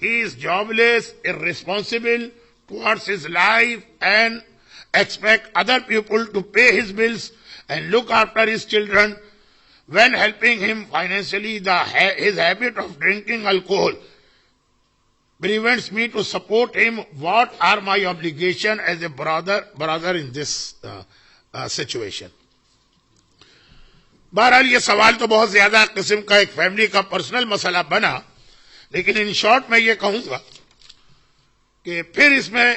he is jobless, irresponsible towards his life and expect other people to pay his bills and look after his children. When helping him financially, his habit of drinking alcohol prevents me to support him. What are my obligations as a brother in this situation. بہرحال یہ سوال تو بہت زیادہ قسم کا ایک family کا پرسنل مسئلہ بنا، لیکن ان شارٹ میں یہ کہوں گا کہ پھر اس میں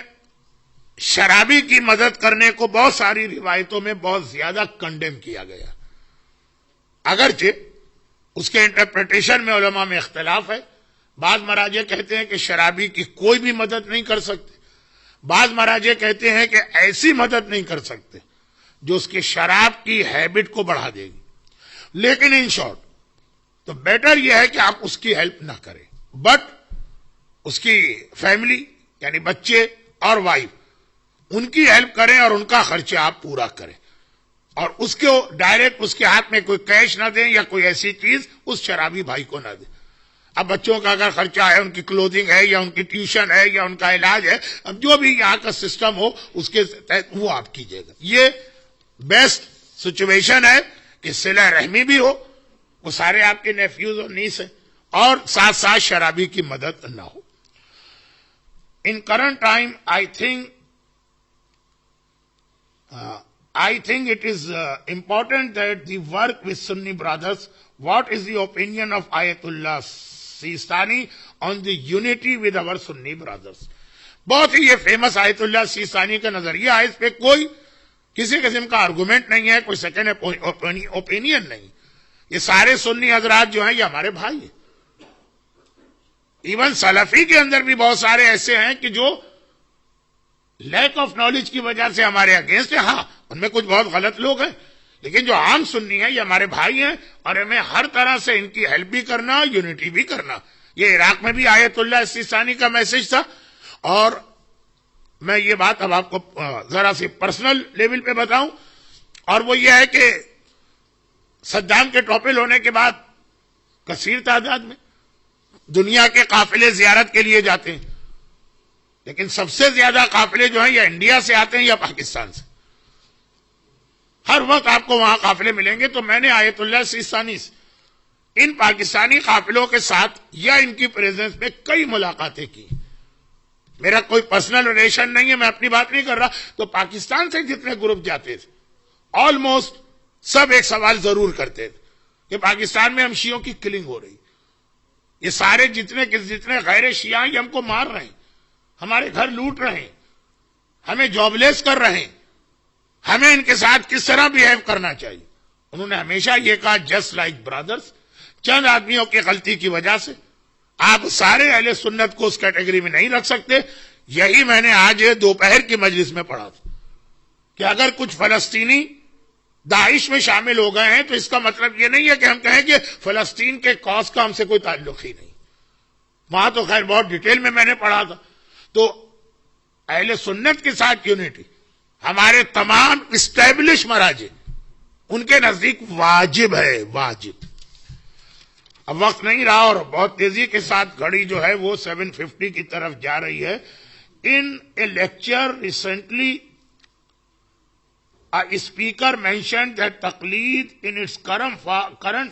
شرابی کی مدد کرنے کو بہت ساری روایتوں میں بہت زیادہ کنڈیم کیا گیا، اگرچہ اس کے انٹرپریٹیشن میں علماء میں اختلاف ہے. بعض مراجع کہتے ہیں کہ شرابی کی کوئی بھی مدد نہیں کر سکتے، بعض مراجع کہتے ہیں کہ ایسی مدد نہیں کر سکتے جو اس کے شراب کی ہیبٹ کو بڑھا دے گی. لیکن ان شارٹ تو بیٹر یہ ہے کہ آپ اس کی ہیلپ نہ کریں، بٹ اس کی فیملی یعنی بچے اور وائف ان کی ہیلپ کریں اور ان کا خرچہ آپ پورا کریں، اور اس کو ڈائریکٹ اس کے ہاتھ میں کوئی کیش نہ دیں یا کوئی ایسی چیز اس شرابی بھائی کو نہ دیں. اب بچوں کا اگر خرچہ ہے، ان کی کلوتھنگ ہے یا ان کی ٹیوشن ہے یا ان کا علاج ہے، اب جو بھی یہاں کا سسٹم ہو اس کے تحت وہ آپ کیجیے گا. یہ بیسٹ سچویشن ہے کہ صلہ رحمی بھی ہو، وہ سارے آپ کے نیفیوز اور نیس ہیں، اور ساتھ ساتھ شرابی کی مدد نہ ہو. In current time, I think it is important that the work with Sunni brothers. What is the opinion of Ayatollah Sistani on the unity with our Sunni brothers? بہت ہی یہ فیمس آیت اللہ سیستانی کا نظریہ ہے، اس پہ کوئی کسی قسم کا آرگومنٹ نہیں ہے، کوئی سیکنڈ اوپینین نہیں. یہ سارے سنی حضرات جو ہیں یہ ہمارے بھائی ہیں. ایون سلفی کے اندر بھی بہت سارے ایسے ہیں کہ جو لیک آف نالج کی وجہ سے ہمارے اگینسٹ ہے. ہاں ان میں کچھ بہت غلط لوگ ہیں، لیکن جو عام سنی ہیں یہ ہمارے بھائی ہیں، اور ہمیں ہر طرح سے ان کی ہیلپ بھی کرنا، یونٹی بھی کرنا. یہ عراق میں بھی آیت اللہ سیستانی کا میسج تھا. اور میں یہ بات اب آپ کو ذرا سی پرسنل لیول پہ بتاؤں، اور وہ یہ ہے کہ صدام کے ٹاپل ہونے کے بعد کثیر تعداد میں دنیا کے قافلے زیارت کے لیے جاتے ہیں، لیکن سب سے زیادہ قافلے جو ہیں یا انڈیا سے آتے ہیں یا پاکستان سے. ہر وقت آپ کو وہاں قافلے ملیں گے. تو میں نے آیت اللہ سیستانی سے ان پاکستانی قافلوں کے ساتھ یا ان کی پریزنس میں کئی ملاقاتیں کی. میرا کوئی پرسنل ریلیشن نہیں ہے، میں اپنی بات نہیں کر رہا. تو پاکستان سے جتنے گروپ جاتے تھے آلموسٹ سب ایک سوال ضرور کرتے تھے کہ پاکستان میں ہم شیعوں کی کلنگ ہو رہی، یہ سارے جتنے غیر شیعہ یہ ہم کو مار رہے ہیں، ہمارے گھر لوٹ رہے ہیں، ہمیں جاب لیس کر رہے ہیں، ہمیں ان کے ساتھ کس طرح بیہیو کرنا چاہیے. انہوں نے ہمیشہ یہ کہا جسٹ لائک برادرز. چند آدمیوں کی غلطی کی وجہ سے آپ سارے اہل سنت کو اس کیٹیگری میں نہیں رکھ سکتے. یہی میں نے آج دوپہر کی مجلس میں پڑھا تھا کہ اگر کچھ فلسطینی داعش میں شامل ہو گئے ہیں تو اس کا مطلب یہ نہیں ہے کہ ہم کہیں کہ فلسطین کے کاز کا ہم سے کوئی تعلق ہی نہیں. وہاں تو خیر بہت ڈیٹیل میں نے پڑھا تھا. تو اہل سنت کے ساتھ یونٹی ہمارے تمام اسٹیبلش مراجع ان کے نزدیک واجب ہے، واجب. اب وقت نہیں رہا اور بہت تیزی کے ساتھ گھڑی جو ہے وہ 7:50 کی طرف جا رہی ہے. In a lecture recently a speaker mentioned that taqleed in its current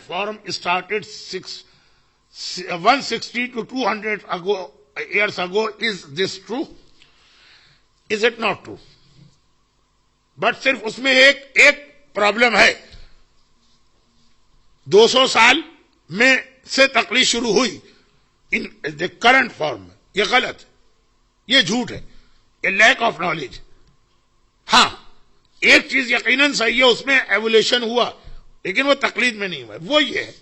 form started 160 to 200 years ago. Is this true? Is it not true? But صرف اس میں ایک پرابلم ہے. 200 سال میں سے تقلید شروع ہوئی ان the current form. یہ غلط ہے، یہ جھوٹ ہے، یہ لیک آف نالج. ہاں ایک چیز یقیناً صحیح ہے، اس میں ایولیشن ہوا، لیکن وہ تقلید میں نہیں ہوا. وہ یہ ہے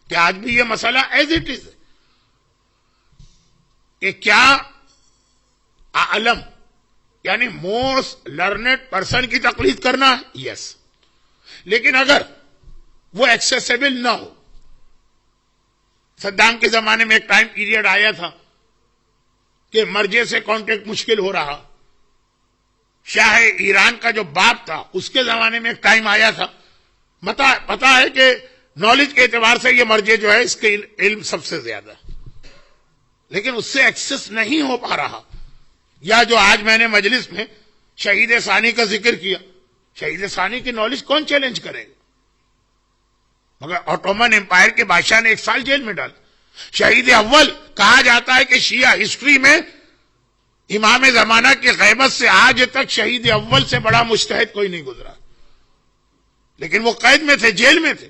کہ آج بھی یہ مسئلہ ایز اٹ از ہے کہ کیا عالم یعنی موسٹ لرنڈ پرسن کی تقلید کرنا ہے. یس، لیکن اگر وہ ایکسیسیبل نہ ہو. صدام کے زمانے میں ایک ٹائم پیریڈ آیا تھا کہ مرجے سے کانٹیکٹ مشکل ہو رہا. شاہ ایران کا جو باپ تھا اس کے زمانے میں ایک ٹائم آیا تھا. پتا ہے کہ نالج کے اعتبار سے یہ مرجے جو ہے اس کے علم سب سے زیادہ، لیکن اس سے ایکسس نہیں ہو پا رہا. یا جو آج میں نے مجلس میں شہید ثانی کا ذکر کیا، شہید ثانی کی نالج کون چیلنج کرے گا؟ مگر آٹومن امپائر کے بادشاہ نے 1 سال جیل میں ڈالا. شہید اول کہا جاتا ہے کہ شیعہ ہسٹری میں امام زمانہ کی غیبت سے آج تک شہید اول سے بڑا مجتہد کوئی نہیں گزرا، لیکن وہ قید میں تھے، جیل میں تھے۔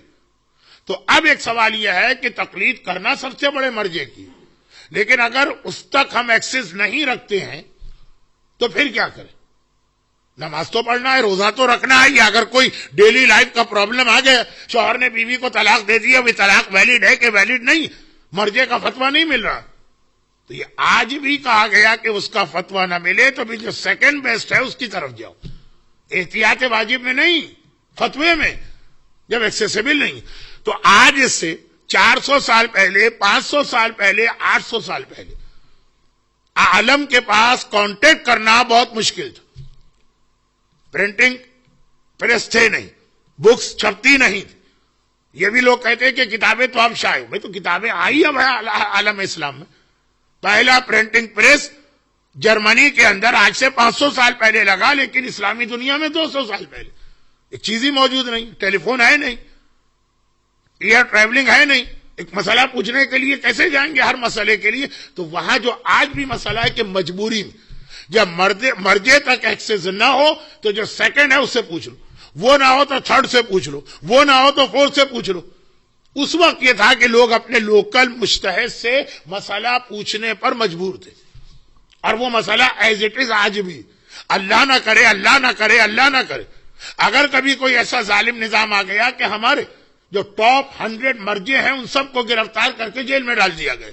تو اب ایک سوال یہ ہے کہ تقلید کرنا سب سے بڑے مرجے کی، لیکن اگر اس تک ہم ایکسس نہیں رکھتے ہیں تو پھر کیا کریں؟ نماز تو پڑھنا ہے، روزہ تو رکھنا ہے، یا اگر کوئی ڈیلی لائف کا پرابلم آ گیا، شوہر نے بیوی کو طلاق دے دی، ابھی طلاق ویلڈ ہے کہ ویلڈ نہیں، مرجے کا فتویٰ نہیں مل رہا، تو یہ آج بھی کہا گیا کہ اس کا فتویٰ نہ ملے تو بھی جو سیکنڈ بیسٹ ہے اس کی طرف جاؤ، احتیاط واجب میں نہیں، فتوے میں، جب ایکسیسیبل نہیں۔ تو آج اس سے 400 سال پہلے، 500 سال پہلے، 800 سال پہلے عالم کے پاس کانٹیکٹ کرنا بہت مشکل تھا، پرنٹنگ پریس تھے نہیں، بکس چھپتی نہیں تھی۔ یہ بھی لوگ کہتے ہیں کہ کتابیں تو اب شائع، بھائی تو کتابیں آئی اب عالم اسلام میں۔ پہلا پرنٹنگ پریس جرمنی کے اندر آج سے 500 سال پہلے لگا، لیکن اسلامی دنیا میں 200 سال پہلے ایک چیز ہی موجود نہیں، ٹیلی فون ہے نہیں، ایئر ٹریولنگ ہے نہیں، ایک مسئلہ پوچھنے کے لیے کیسے جائیں گے ہر مسئلے کے لیے؟ تو وہاں جو آج بھی مسئلہ ہے کہ مجبوری میں جب مرجے تک ایکسس نہ ہو تو جو سیکنڈ ہے اس سے پوچھ لو، وہ نہ ہو تو تھرڈ سے پوچھ لو، وہ نہ ہو تو فورتھ سے پوچھ لو۔ اس وقت یہ تھا کہ لوگ اپنے لوکل مجتہد سے مسئلہ پوچھنے پر مجبور تھے، اور وہ مسئلہ ایز اٹ از آج بھی، اللہ نہ کرے، اللہ نہ کرے، اللہ نہ کرے، اگر کبھی کوئی ایسا ظالم نظام آ گیا کہ ہمارے جو ٹاپ 100 مرجے ہیں ان سب کو گرفتار کر کے جیل میں ڈال دیا گیا،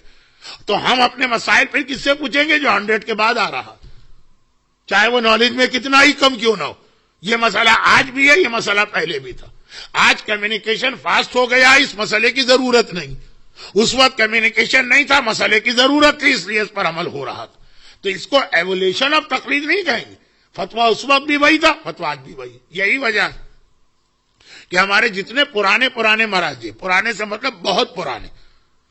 تو ہم اپنے مسائل پھر کس سے پوچھیں گے جو 100 کے بعد آ رہا، چاہے وہ نالج میں کتنا ہی کم کیوں نہ ہو۔ یہ مسئلہ آج بھی ہے، یہ مسئلہ پہلے بھی تھا۔ آج کمیونیکیشن فاسٹ ہو گیا، اس مسئلے کی ضرورت نہیں، اس وقت کمیونیکیشن نہیں تھا، مسئلے کی ضرورت تھی، اس لیے اس پر عمل ہو رہا تھا۔ تو اس کو ایولیشن آف تقلید نہیں کہیں گے، فتویٰ اس وقت بھی وہی تھا، فتویٰ آج بھی وہی۔ یہی وجہ ہے کہ ہمارے جتنے پرانے مراجع، پرانے سے مطلب بہت پرانے،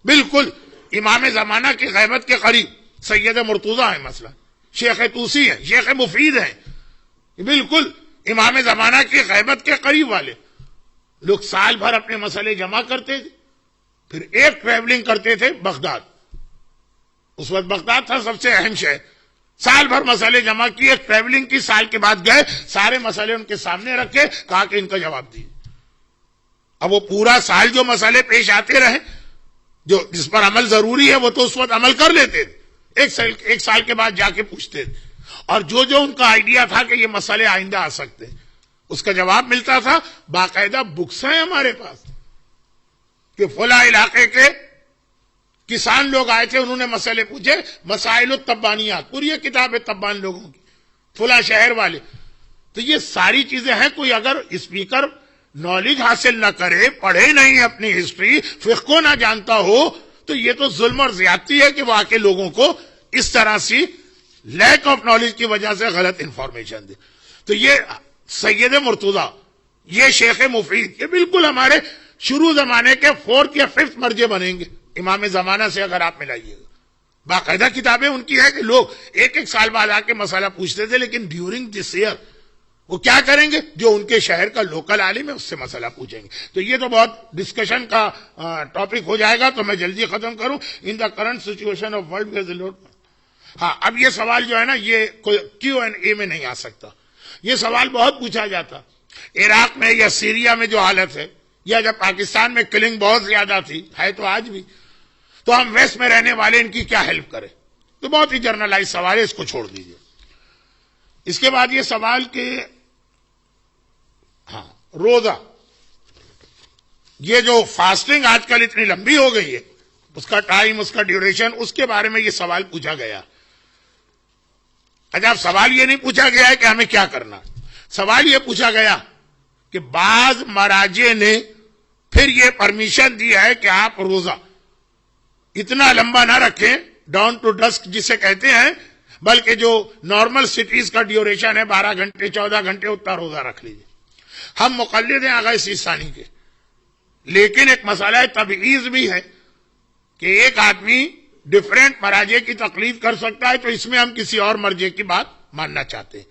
بالکل امام زمانہ کی غیبت کے قریب سید مرتضیٰ ہیں، مثلا شیخ طوسی ہیں، شیخ مفید ہیں، بالکل امام زمانہ کی غیبت کے قریب والے لوگ سال بھر اپنے مسئلے جمع کرتے تھے، پھر ایک ٹریولنگ کرتے تھے بغداد، اس وقت بغداد تھا سب سے اہم شہر، سال بھر مسئلے جمع کیے، ایک ٹریولنگ کی، سال کے بعد گئے، سارے مسئلے ان کے سامنے رکھے، کہا کہ ان کا جواب دیجیے۔ اب وہ پورا سال جو مسئلے پیش آتے رہے، جو جس پر عمل ضروری ہے وہ تو اس وقت عمل کر لیتے تھے، ایک سال کے بعد جا کے پوچھتے تھے، اور جو ان کا آئیڈیا تھا کہ یہ مسئلے آئندہ آ سکتے ہیں اس کا جواب ملتا تھا۔ باقاعدہ بکس ہیں ہمارے پاس کہ فلاں علاقے کے کسان لوگ آئے تھے، انہوں نے مسئلے پوچھے، مسائل التبانیات، پوری یہ کتاب ہے تبان لوگوں کی، فلاں شہر والے۔ تو یہ ساری چیزیں ہیں، کوئی اگر اسپیکر نالج حاصل نہ کرے، پڑھے نہیں اپنی ہسٹری، فقہ کو نہ جانتا ہو، تو یہ تو ظلم اور زیادتی ہے کہ وہ آ کے لوگوں کو اس طرح سی لیک آف نالج کی وجہ سے غلط انفارمیشن دے۔ تو یہ سید مرتضیٰ، یہ شیخ مفید، یہ بالکل ہمارے شروع زمانے کے 4th یا 5th مرجے بنیں گے امام زمانہ سے اگر آپ ملائیے گا۔ باقاعدہ کتابیں ان کی ہے کہ لوگ ایک سال بعد آ کے مسئلہ پوچھتے تھے، لیکن ڈیورنگ دس ایئر وہ کیا کریں گے؟ جو ان کے شہر کا لوکل عالم ہے اس سے مسئلہ پوچھیں گے۔ تو یہ تو بہت ڈسکشن کا ٹاپک ہو جائے گا، تو میں جلدی ختم کروں۔ In the current situation of world, ہاں اب یہ سوال جو ہے نا یہ Q&A میں نہیں آ سکتا، یہ سوال بہت پوچھا جاتا، عراق میں یا سیریا میں جو حالت ہے، یا جب پاکستان میں کلنگ بہت زیادہ تھی، ہے تو آج بھی، تو ہم ویسٹ میں رہنے والے ان کی کیا ہیلپ کریں؟ تو بہت ہی جرنلائز سوال ہے، اس کو چھوڑ دیجیے۔ اس کے بعد یہ سوال کہ ہاں روزہ، یہ جو فاسٹنگ آج کل اتنی لمبی ہو گئی ہے، اس کا ٹائم، اس کا ڈیوریشن، اس کے بارے میں یہ سوال پوچھا گیا۔ اچھا، اب سوال یہ نہیں پوچھا گیا ہے کہ ہمیں کیا کرنا، سوال یہ پوچھا گیا کہ بعض مراجع نے پھر یہ پرمیشن دی ہے کہ آپ روزہ اتنا لمبا نہ رکھیں، ڈاؤن ٹو ڈسک جسے کہتے ہیں، بلکہ جو نارمل سٹیز کا ڈیوریشن ہے 12 گھنٹے 14 گھنٹے، اتنا روزہ رکھ لیجیے۔ ہم مقلد ہیں آغا سیستانی کے، لیکن ایک مسئلہ تبعیض بھی ہے کہ ایک آدمی ڈفرینٹ مراجع کی تقلید کر سکتا ہے، تو اس میں ہم کسی اور مرجع کی بات ماننا چاہتے ہیں۔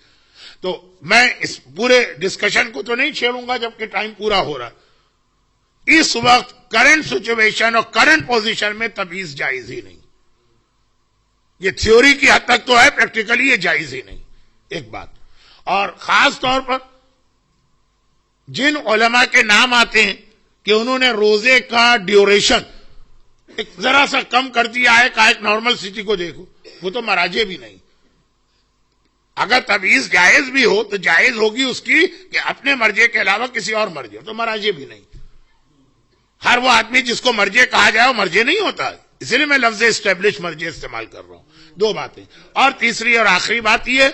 تو میں اس پورے ڈسکشن کو تو نہیں چھیڑوں گا جبکہ ٹائم پورا ہو رہا ہے۔ اس وقت کرنٹ سچویشن اور کرنٹ پوزیشن میں تبعیض جائز ہی نہیں، یہ تھیوری کی حد تک تو ہے، پریکٹیکلی یہ جائز ہی نہیں، ایک بات. اور خاص طور پر جن علماء کے نام آتے ہیں کہ انہوں نے روزے کا ڈیوریشن ایک ذرا سا کم کر دیا ہے، کہا ایک نارمل سٹی کو دیکھو، وہ تو مراجع بھی نہیں. اگر تمیز جائز بھی ہو تو جائز ہوگی اس کی کہ اپنے مرجع کے علاوہ کسی اور مرجع، تو مراجع بھی نہیں. ہر وہ آدمی جس کو مرجع کہا جائے وہ مرجع نہیں ہوتا، اسی لیے میں لفظ اسٹیبلش مرجع استعمال کر رہا ہوں. دو باتیں. اور تیسری اور آخری بات یہ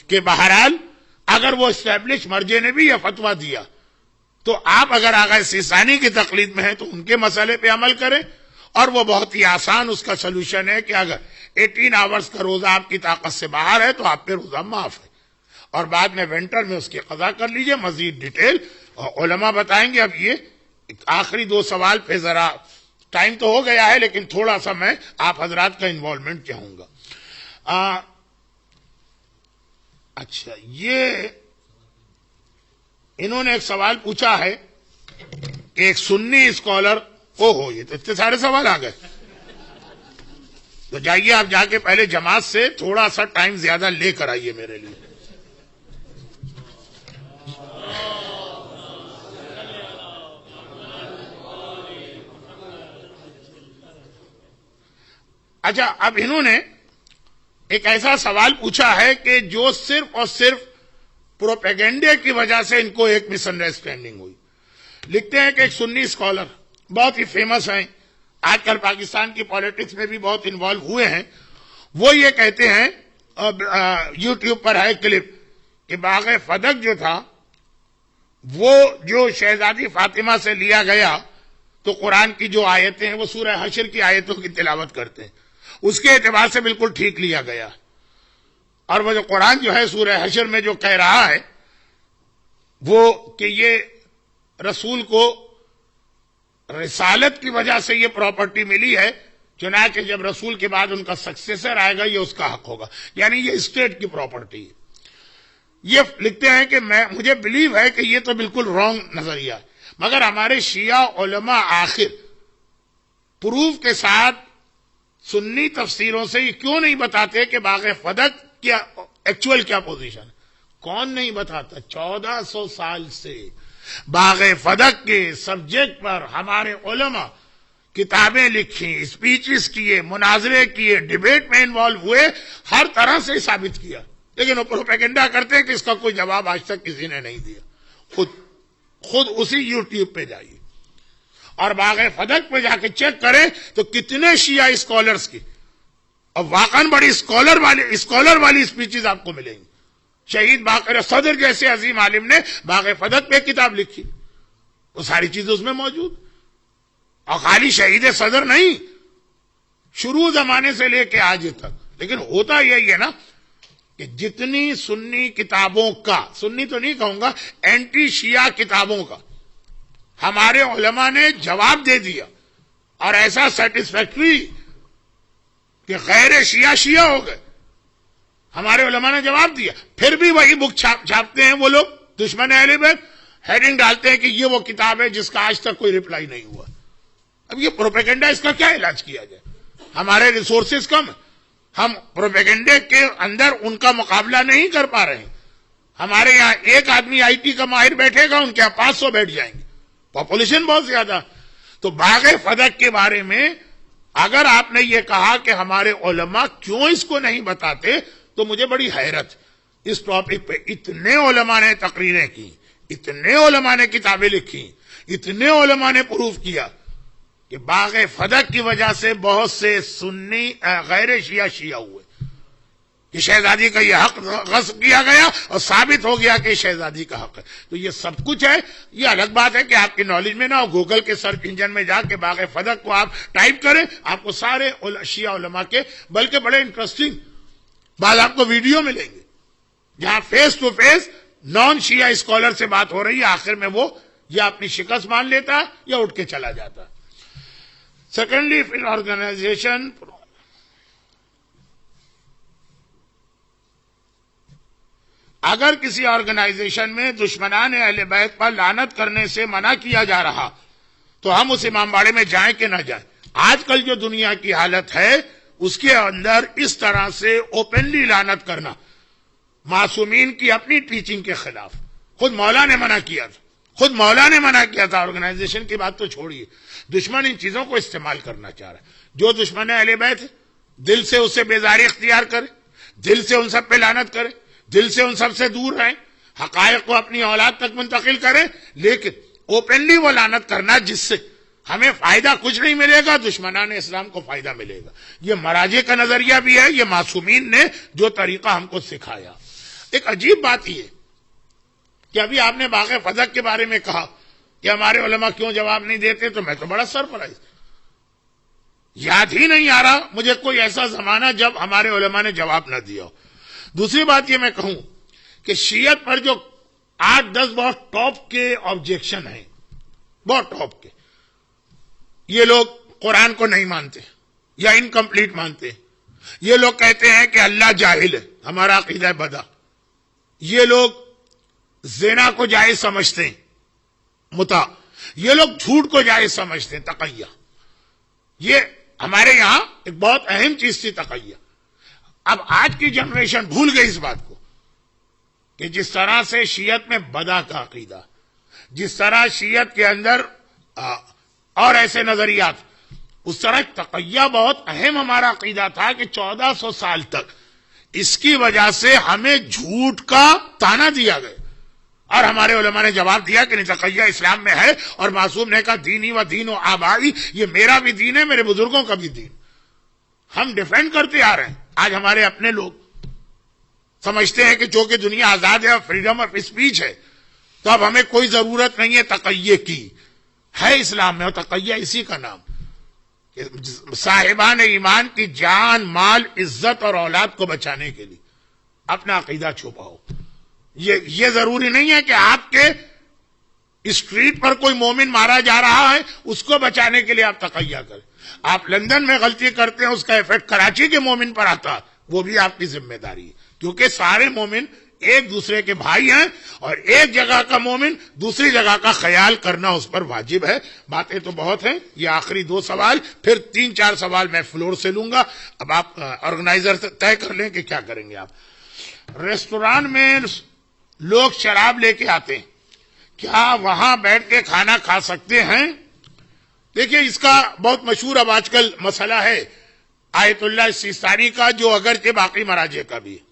کہ بہرحال اگر وہ اسٹیبلش مرجع نے بھی یہ فتویٰ دیا تو آپ اگر آغا سیستانی کی تقلید میں ہیں تو ان کے مسئلے پہ عمل کریں. اور وہ بہت ہی آسان اس کا سلوشن ہے کہ اگر 18 آورز کا روزہ آپ کی طاقت سے باہر ہے تو آپ پہ روزہ معاف ہے، اور بعد میں ونٹر میں اس کی قضا کر لیجئے. مزید ڈیٹیل علماء بتائیں گے. اب یہ آخری دو سوال پہ ذرا ٹائم تو ہو گیا ہے لیکن تھوڑا سا میں آپ حضرات کا انوالومنٹ چاہوں گا. اچھا، یہ انہوں نے ایک سوال پوچھا ہے کہ ایک سنی اسکالر یہ تو اتنے سارے سوال آ گئے. تو جائیے آپ جا کے پہلے جماعت سے تھوڑا سا ٹائم زیادہ لے کر آئیے میرے لیے. اچھا، اب انہوں نے ایک ایسا سوال پوچھا ہے کہ جو صرف اور صرف پروپیگنڈے کی وجہ سے ان کو ایک مس انڈرسٹینڈنگ ہوئی. لکھتے ہیں کہ ایک سنی اسکالر بہت ہی فیمس ہیں، آج کل پاکستان کی پالیٹکس میں بھی بہت انوالو ہوئے ہیں. وہ یہ کہتے ہیں، یوٹیوب پر ہے کلپ، کہ باغ فدق جو تھا وہ جو شہزادی فاطمہ سے لیا گیا تو قرآن کی جو آیتیں ہیں وہ سورہ حشر کی آیتوں کی تلاوت کرتے ہیں، اس کے اعتبار سے بالکل ٹھیک لیا گیا. اور وہ جو قرآن جو ہے سورہ حشر میں جو کہہ رہا ہے وہ کہ یہ رسول کو رسالت کی وجہ سے یہ پراپرٹی ملی ہے، چنانچہ جب رسول کے بعد ان کا سکسیسر آئے گا یہ اس کا حق ہوگا، یعنی یہ اسٹیٹ کی پراپرٹی ہے. یہ لکھتے ہیں کہ مجھے بلیو ہے کہ یہ تو بالکل رانگ نظریہ ہے، مگر ہمارے شیعہ علماء آخر پروف کے ساتھ سنی تفسیروں سے یہ کیوں نہیں بتاتے کہ باغ فدق کیا ایکچوئل کیا پوزیشن ہے؟ کون نہیں بتاتا؟ 1400 سال سے باغ فدق کے سبجیکٹ پر ہمارے علماء کتابیں لکھی، اسپیچز کیے، مناظرے کیے، ڈیبیٹ میں انوالو ہوئے، ہر طرح سے ثابت کیا. لیکن وہ پروپیگنڈا کرتے ہیں کہ اس کا کوئی جواب آج تک کسی نے نہیں دیا. خود اسی یوٹیوب پہ جائیے اور باغ فدق پہ جا کے چیک کریں تو کتنے شیعہ اسکالرز کی اور واقعاً بڑی اسکالر والی اسپیچز آپ کو ملیں گی. شہید باقر صدر جیسے عظیم عالم نے باغ فدق پہ کتاب لکھی، وہ ساری چیزیں اس میں موجود. اور خالی شہید صدر نہیں، شروع زمانے سے لے کے آج تک. لیکن ہوتا یہی ہے نا کہ جتنی سنی کتابوں کا، سنی تو نہیں کہوں گا، اینٹی شیعہ کتابوں کا ہمارے علماء نے جواب دے دیا، اور ایسا سیٹسفیکٹری کہ غیر شیعہ شیعہ ہو گئے. ہمارے علماء نے جواب دیا، پھر بھی وہی بک چھاپتے ہیں وہ لوگ دشمن اہل بیت، ہیڈنگ ڈالتے ہیں کہ یہ وہ کتاب ہے جس کا آج تک کوئی ریپلائی نہیں ہوا. اب یہ پروپیگنڈا، اس کا کیا علاج کیا جائے؟ ہمارے ریسورسز کم ہیں، ہم پروپیگنڈے کے اندر ان کا مقابلہ نہیں کر پا رہے ہیں. ہمارے یہاں ایک آدمی آئی ٹی کا ماہر بیٹھے گا، ان کے یہاں 500 بیٹھ جائیں گے، پاپولیشن بہت زیادہ. تو باغ فدق کے بارے میں اگر آپ نے یہ کہا کہ ہمارے علماء کیوں اس کو نہیں بتاتے تو مجھے بڑی حیرت. اس ٹاپک پہ اتنے علماء نے تقریریں کی، اتنے علماء نے کتابیں لکھی، اتنے علماء نے پروف کیا کہ باغ فدق کی وجہ سے بہت سے سنی غیر شیعہ شیعہ ہوئے، کہ شہزادی کا یہ حق غصب کیا گیا اور ثابت ہو گیا کہ شہزادی کا حق ہے. تو یہ سب کچھ ہے. یہ الگ بات ہے کہ آپ کی نالج میں نہ ہو. گوگل کے سرچ انجن میں جا کے باغ فدق کو آپ ٹائپ کریں، آپ کو سارے شیعہ علماء کے، بلکہ بڑے انٹرسٹنگ بعد آپ کو ویڈیو ملیں گے جہاں فیس ٹو فیس نان شیعہ اسکالر سے بات ہو رہی ہے. آخر میں وہ یا اپنی شکست مان لیتا ہے یا اٹھ کے چلا جاتا ہے. سیکنڈلی فی آرگنائزیشن، اگر کسی آرگنائزیشن میں دشمنان اہل بیت پر لعنت کرنے سے منع کیا جا رہا تو ہم اس امام باڑے میں جائیں کہ نہ جائیں. آج کل جو دنیا کی حالت ہے اس کے اندر اس طرح سے اوپنلی لعنت کرنا معصومین کی اپنی ٹیچنگ کے خلاف. خود مولا نے منع کیا تھا, خود مولا نے منع کیا تھا. آرگنائزیشن کی بات تو چھوڑیے, دشمن ان چیزوں کو استعمال کرنا چاہ رہا ہے. جو دشمن اہل بیت ہے دل سے اسے بیزاری اختیار کرے, دل سے ان سب پہ لعنت کرے, دل سے ان سب سے دور رہیں, حقائق کو اپنی اولاد تک منتقل کریں, لیکن اوپنلی وہ لعنت کرنا جس سے ہمیں فائدہ کچھ نہیں ملے گا, دشمنان اسلام کو فائدہ ملے گا. یہ مراجع کا نظریہ بھی ہے, یہ معصومین نے جو طریقہ ہم کو سکھایا. ایک عجیب بات یہ کہ ابھی آپ نے باغ فضق کے بارے میں کہا کہ ہمارے علماء کیوں جواب نہیں دیتے, تو میں تو بڑا سرپرائز, یاد ہی نہیں آ رہا مجھے کوئی ایسا زمانہ جب ہمارے علماء نے جواب نہ دیا ہو. دوسری بات یہ میں کہوں کہ شیعت پر جو 8-10 بہت ٹاپ کے آبجیکشن ہیں, بہت ٹاپ کے, یہ لوگ قرآن کو نہیں مانتے یا انکمپلیٹ مانتے. یہ لوگ کہتے ہیں کہ اللہ جاہل ہے, ہمارا عقیدہ ہے بدا. یہ لوگ زنا کو جائز سمجھتے ہیں, متع. یہ لوگ جھوٹ کو جائز سمجھتے ہیں, تقیہ. یہ ہمارے یہاں ایک بہت اہم چیز تھی, تقیہ. اب آج کی جنریشن بھول گئی اس بات کو کہ جس طرح سے شیعت میں بدا کا عقیدہ, جس طرح شیعت کے اندر اور ایسے نظریات, اس طرح تقیہ بہت اہم ہمارا عقیدہ تھا کہ 1400 سال تک اس کی وجہ سے ہمیں جھوٹ کا تانا دیا گیا, اور ہمارے علماء نے جواب دیا کہ نہیں, تقیہ اسلام میں ہے. اور معصوم نے کہا دینی و دین و آبائی, یہ میرا بھی دین ہے, میرے بزرگوں کا بھی دین. ہم ڈیفینڈ کرتے آ رہے ہیں. آج ہمارے اپنے لوگ سمجھتے ہیں کہ چونکہ دنیا آزاد ہے اور فریڈم آف اسپیچ ہے, تو اب ہمیں کوئی ضرورت نہیں ہے تقیہ کی. ہے اسلام میں, اور تقیہ اسی کا نام کہ صاحبان ایمان کی جان, مال, عزت اور اولاد کو بچانے کے لیے اپنا عقیدہ چھپاؤ. یہ ضروری نہیں ہے کہ آپ کے اسٹریٹ پر کوئی مومن مارا جا رہا ہے, اس کو بچانے کے لیے آپ تقیہ کریں. آپ لندن میں غلطی کرتے ہیں, اس کا ایفیکٹ کراچی کے مومن پر آتا, وہ بھی آپ کی ذمہ داری ہے, کیونکہ سارے مومن ایک دوسرے کے بھائی ہیں, اور ایک جگہ کا مومن دوسری جگہ کا خیال کرنا اس پر واجب ہے. باتیں تو بہت ہیں, یہ آخری 2 سوال, پھر 3-4 سوال میں فلور سے لوں گا. اب آپ آرگنائزر طے کر لیں کہ کیا کریں گے. آپ ریسٹوران میں لوگ شراب لے کے آتے ہیں, کیا وہاں بیٹھ کے کھانا کھا سکتے ہیں؟ دیکھیے, اس کا بہت مشہور اب آج کل مسئلہ ہے آیت اللہ سیستانی کا, جو اگرچہ باقی مراجع کا بھی ہے,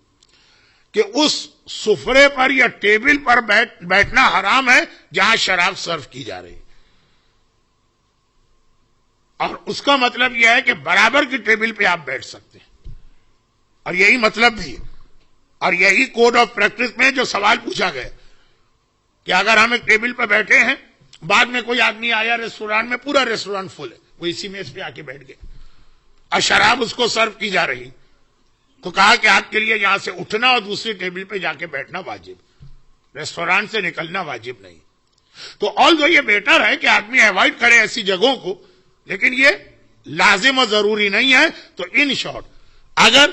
کہ اس سفرے پر یا ٹیبل پر بیٹھنا حرام ہے جہاں شراب سرو کی جا رہی ہے. اور اس کا مطلب یہ ہے کہ برابر کی ٹیبل پہ آپ بیٹھ سکتے ہیں, اور یہی مطلب بھی ہے, اور یہی کوڈ آف پریکٹس میں جو سوال پوچھا گیا کہ اگر ہم ایک ٹیبل پہ بیٹھے ہیں, بعد میں کوئی آدمی آیا ریسٹوران میں, پورا ریسٹوران فل ہے, وہ اسی میز پہ آ کے بیٹھ گیا اور شراب اس کو سرو کی جا رہی, تو کہا کہ آپ کے لیے یہاں سے اٹھنا اور دوسری ٹیبل پہ جا کے بیٹھنا واجب, ریسٹوران سے نکلنا واجب نہیں. تو آلدو یہ بیٹر ہے کہ آدمی اوائڈ کرے ایسی جگہوں کو, لیکن یہ لازم اور ضروری نہیں ہے. تو ان شارٹ, اگر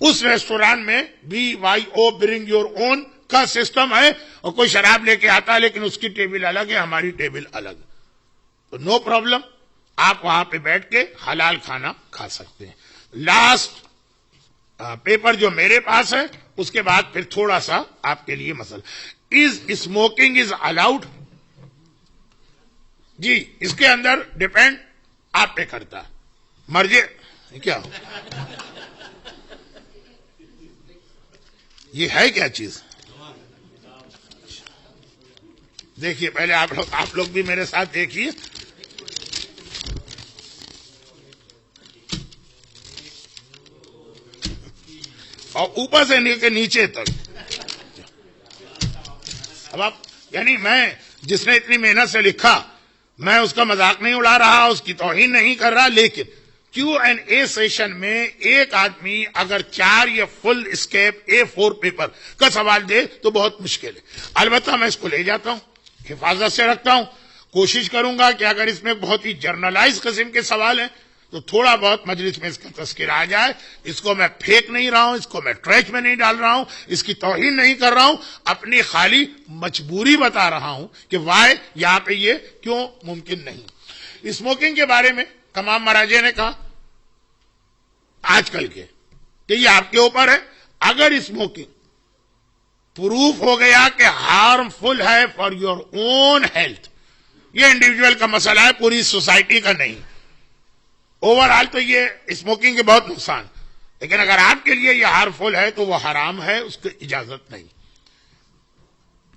اس ریسٹوران میں BYO برنگ یور اون کا سسٹم ہے اور کوئی شراب لے کے آتا ہے لیکن اس کی ٹیبل الگ ہے, ہماری ٹیبل الگ, تو نو پرابلم, آپ وہاں پہ بیٹھ کے حلال کھانا کھا سکتے ہیں. لاسٹ پیپر جو میرے پاس ہے, اس کے بعد پھر تھوڑا سا آپ کے لیے مسئلہ, از اسموکنگ از الاؤڈ؟ جی, اس کے اندر ڈیپینڈ آپ پہ کرتا ہے, مرجے کیا یہ ہے کیا چیز. دیکھیے پہلے آپ لوگ بھی میرے ساتھ دیکھیے. اور اوپر سے لے کے نیچے تک. اب آپ یعنی میں جس نے اتنی محنت سے لکھا, میں اس کا مذاق نہیں اڑا رہا, اس کی توہین نہیں کر رہا, لیکن Q&A سیشن میں ایک آدمی اگر 4 یا فل اسکیپ A4 پیپر کا سوال دے تو بہت مشکل ہے. البتہ میں اس کو لے جاتا ہوں, حفاظت سے رکھتا ہوں, کوشش کروں گا کہ اگر اس میں بہت ہی جرنلائز قسم کے سوال ہیں تو تھوڑا بہت مجلس میں اس کا تذکرہ آ جائے. اس کو میں پھینک نہیں رہا ہوں, اس کو میں ٹریچ میں نہیں ڈال رہا ہوں, اس کی توہین نہیں کر رہا ہوں, اپنی خالی مجبوری بتا رہا ہوں کہ وائی یہاں پہ یہ کیوں ممکن نہیں. اسموکنگ کے بارے میں تمام مراجع نے کہا آج کل کے کہ یہ آپ کے اوپر ہے. اگر اسموکنگ پروف ہو گیا کہ ہارمفل ہے فار یور اون ہیلتھ، یہ انڈیویجول کا مسئلہ ہے، پوری سوسائٹی کا نہیں. اوور آل تو یہ اسموکنگ کے بہت نقصان، لیکن اگر آپ کے لیے یہ ہارمفل ہے تو وہ حرام ہے، اس کی اجازت نہیں.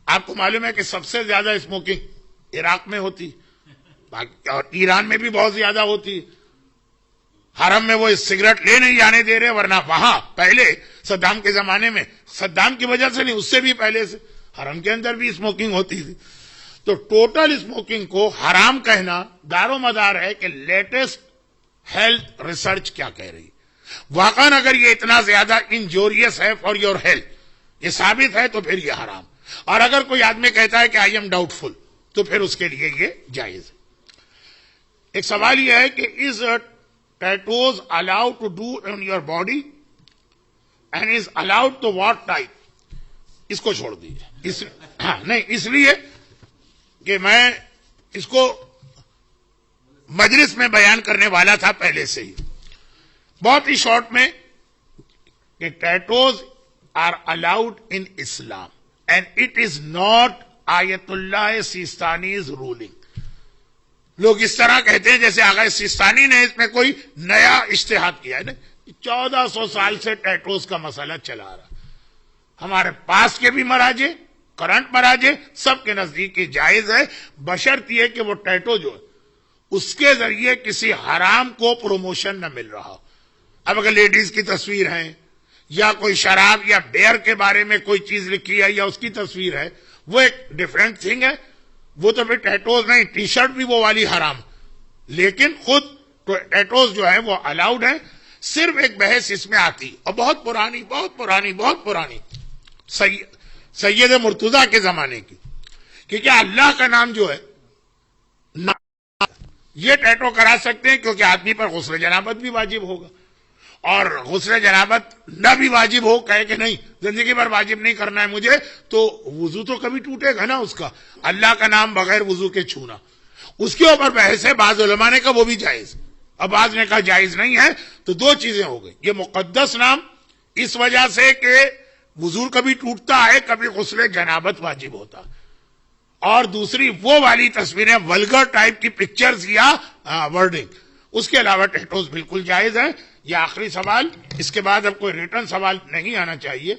آپ کو معلوم ہے کہ سب سے زیادہ اسموکنگ عراق میں ہوتی اور ایران میں بھی بہت زیادہ ہوتی. حرم میں وہ سگریٹ لے نہیں جانے دے رہے، ورنہ وہاں پہلے صدام کے زمانے میں، صدام کی وجہ سے نہیں، اس سے بھی پہلے سے حرم کے اندر بھی اسموکنگ ہوتی تھی. تو ٹوٹل اسموکنگ کو حرام کہنا دار و مدار ہے کہ لیٹسٹ ہیلتھ ریسرچ کیا کہہ رہی. واقعاً اگر یہ اتنا زیادہ انجوریس ہے فار یور ہیلتھ، یہ ثابت ہے، تو پھر یہ حرام. اور اگر کوئی آدمی کہتا ہے کہ آئی ایم ڈاؤٹ فل، تو پھر اس کے لیے یہ جائز ہے. ایک سوال یہ ہے کہ از tattoos allowed to do on your body and is allowed to what type؟ اس کو چھوڑ دیجیے. نہیں، اس لیے کہ میں اس کو مجلس میں بیان کرنے والا تھا پہلے سے ہی بہت ہی شارٹ میں کہ tattoos are allowed in Islam and it is not Ayatollah Sistani's ruling. لوگ اس طرح کہتے ہیں جیسے آغا سیستانی نے اس میں کوئی نیا اجتہاد کیا ہے. 1400 سال سے ٹیٹوز کا مسئلہ چلا رہا. ہمارے پاس کے بھی مراجع، کرنٹ مراجع، سب کے نزدیک یہ جائز ہے، بشرط یہ کہ وہ ٹیٹو جو ہے اس کے ذریعے کسی حرام کو پروموشن نہ مل رہا. اب اگر لیڈیز کی تصویر ہے یا کوئی شراب یا بیئر کے بارے میں کوئی چیز لکھی ہے یا اس کی تصویر ہے، وہ ایک ڈیفرنٹ تھنگ ہے. وہ تو پھر ٹیٹوز نہیں، ٹی شرٹ بھی وہ والی حرام، لیکن خود ٹیٹوز جو ہے وہ الاؤڈ ہے. صرف ایک بحث اس میں آتی، اور بہت پرانی بہت پرانی بہت پرانی، سید مرتضیٰ کے زمانے کی، کہ کیا اللہ کا نام جو ہے یہ ٹیٹو کرا سکتے ہیں، کیونکہ آدمی پر غسل جنابت بھی واجب ہوگا، اور غسل جنابت نہ بھی واجب ہو، کہے کہ نہیں زندگی بھر واجب نہیں کرنا ہے مجھے، تو وضو تو کبھی ٹوٹے گا نا اس کا. اللہ کا نام بغیر وضو کے چھونا، اس کے اوپر بحث ہے. بعض علماء نے کہا وہ بھی جائز، اب بعض نے کہا جائز نہیں ہے. تو دو چیزیں ہو گئی، یہ مقدس نام اس وجہ سے کہ وضو کبھی ٹوٹتا ہے، کبھی غسل جنابت واجب ہوتا، اور دوسری وہ والی تصویریں ولگر ٹائپ کی پکچرز یا ورڈنگ. اس کے علاوہ ٹیٹوز بالکل جائز ہے. یہ آخری سوال، اس کے بعد اب کوئی ریٹرن سوال نہیں آنا چاہیے.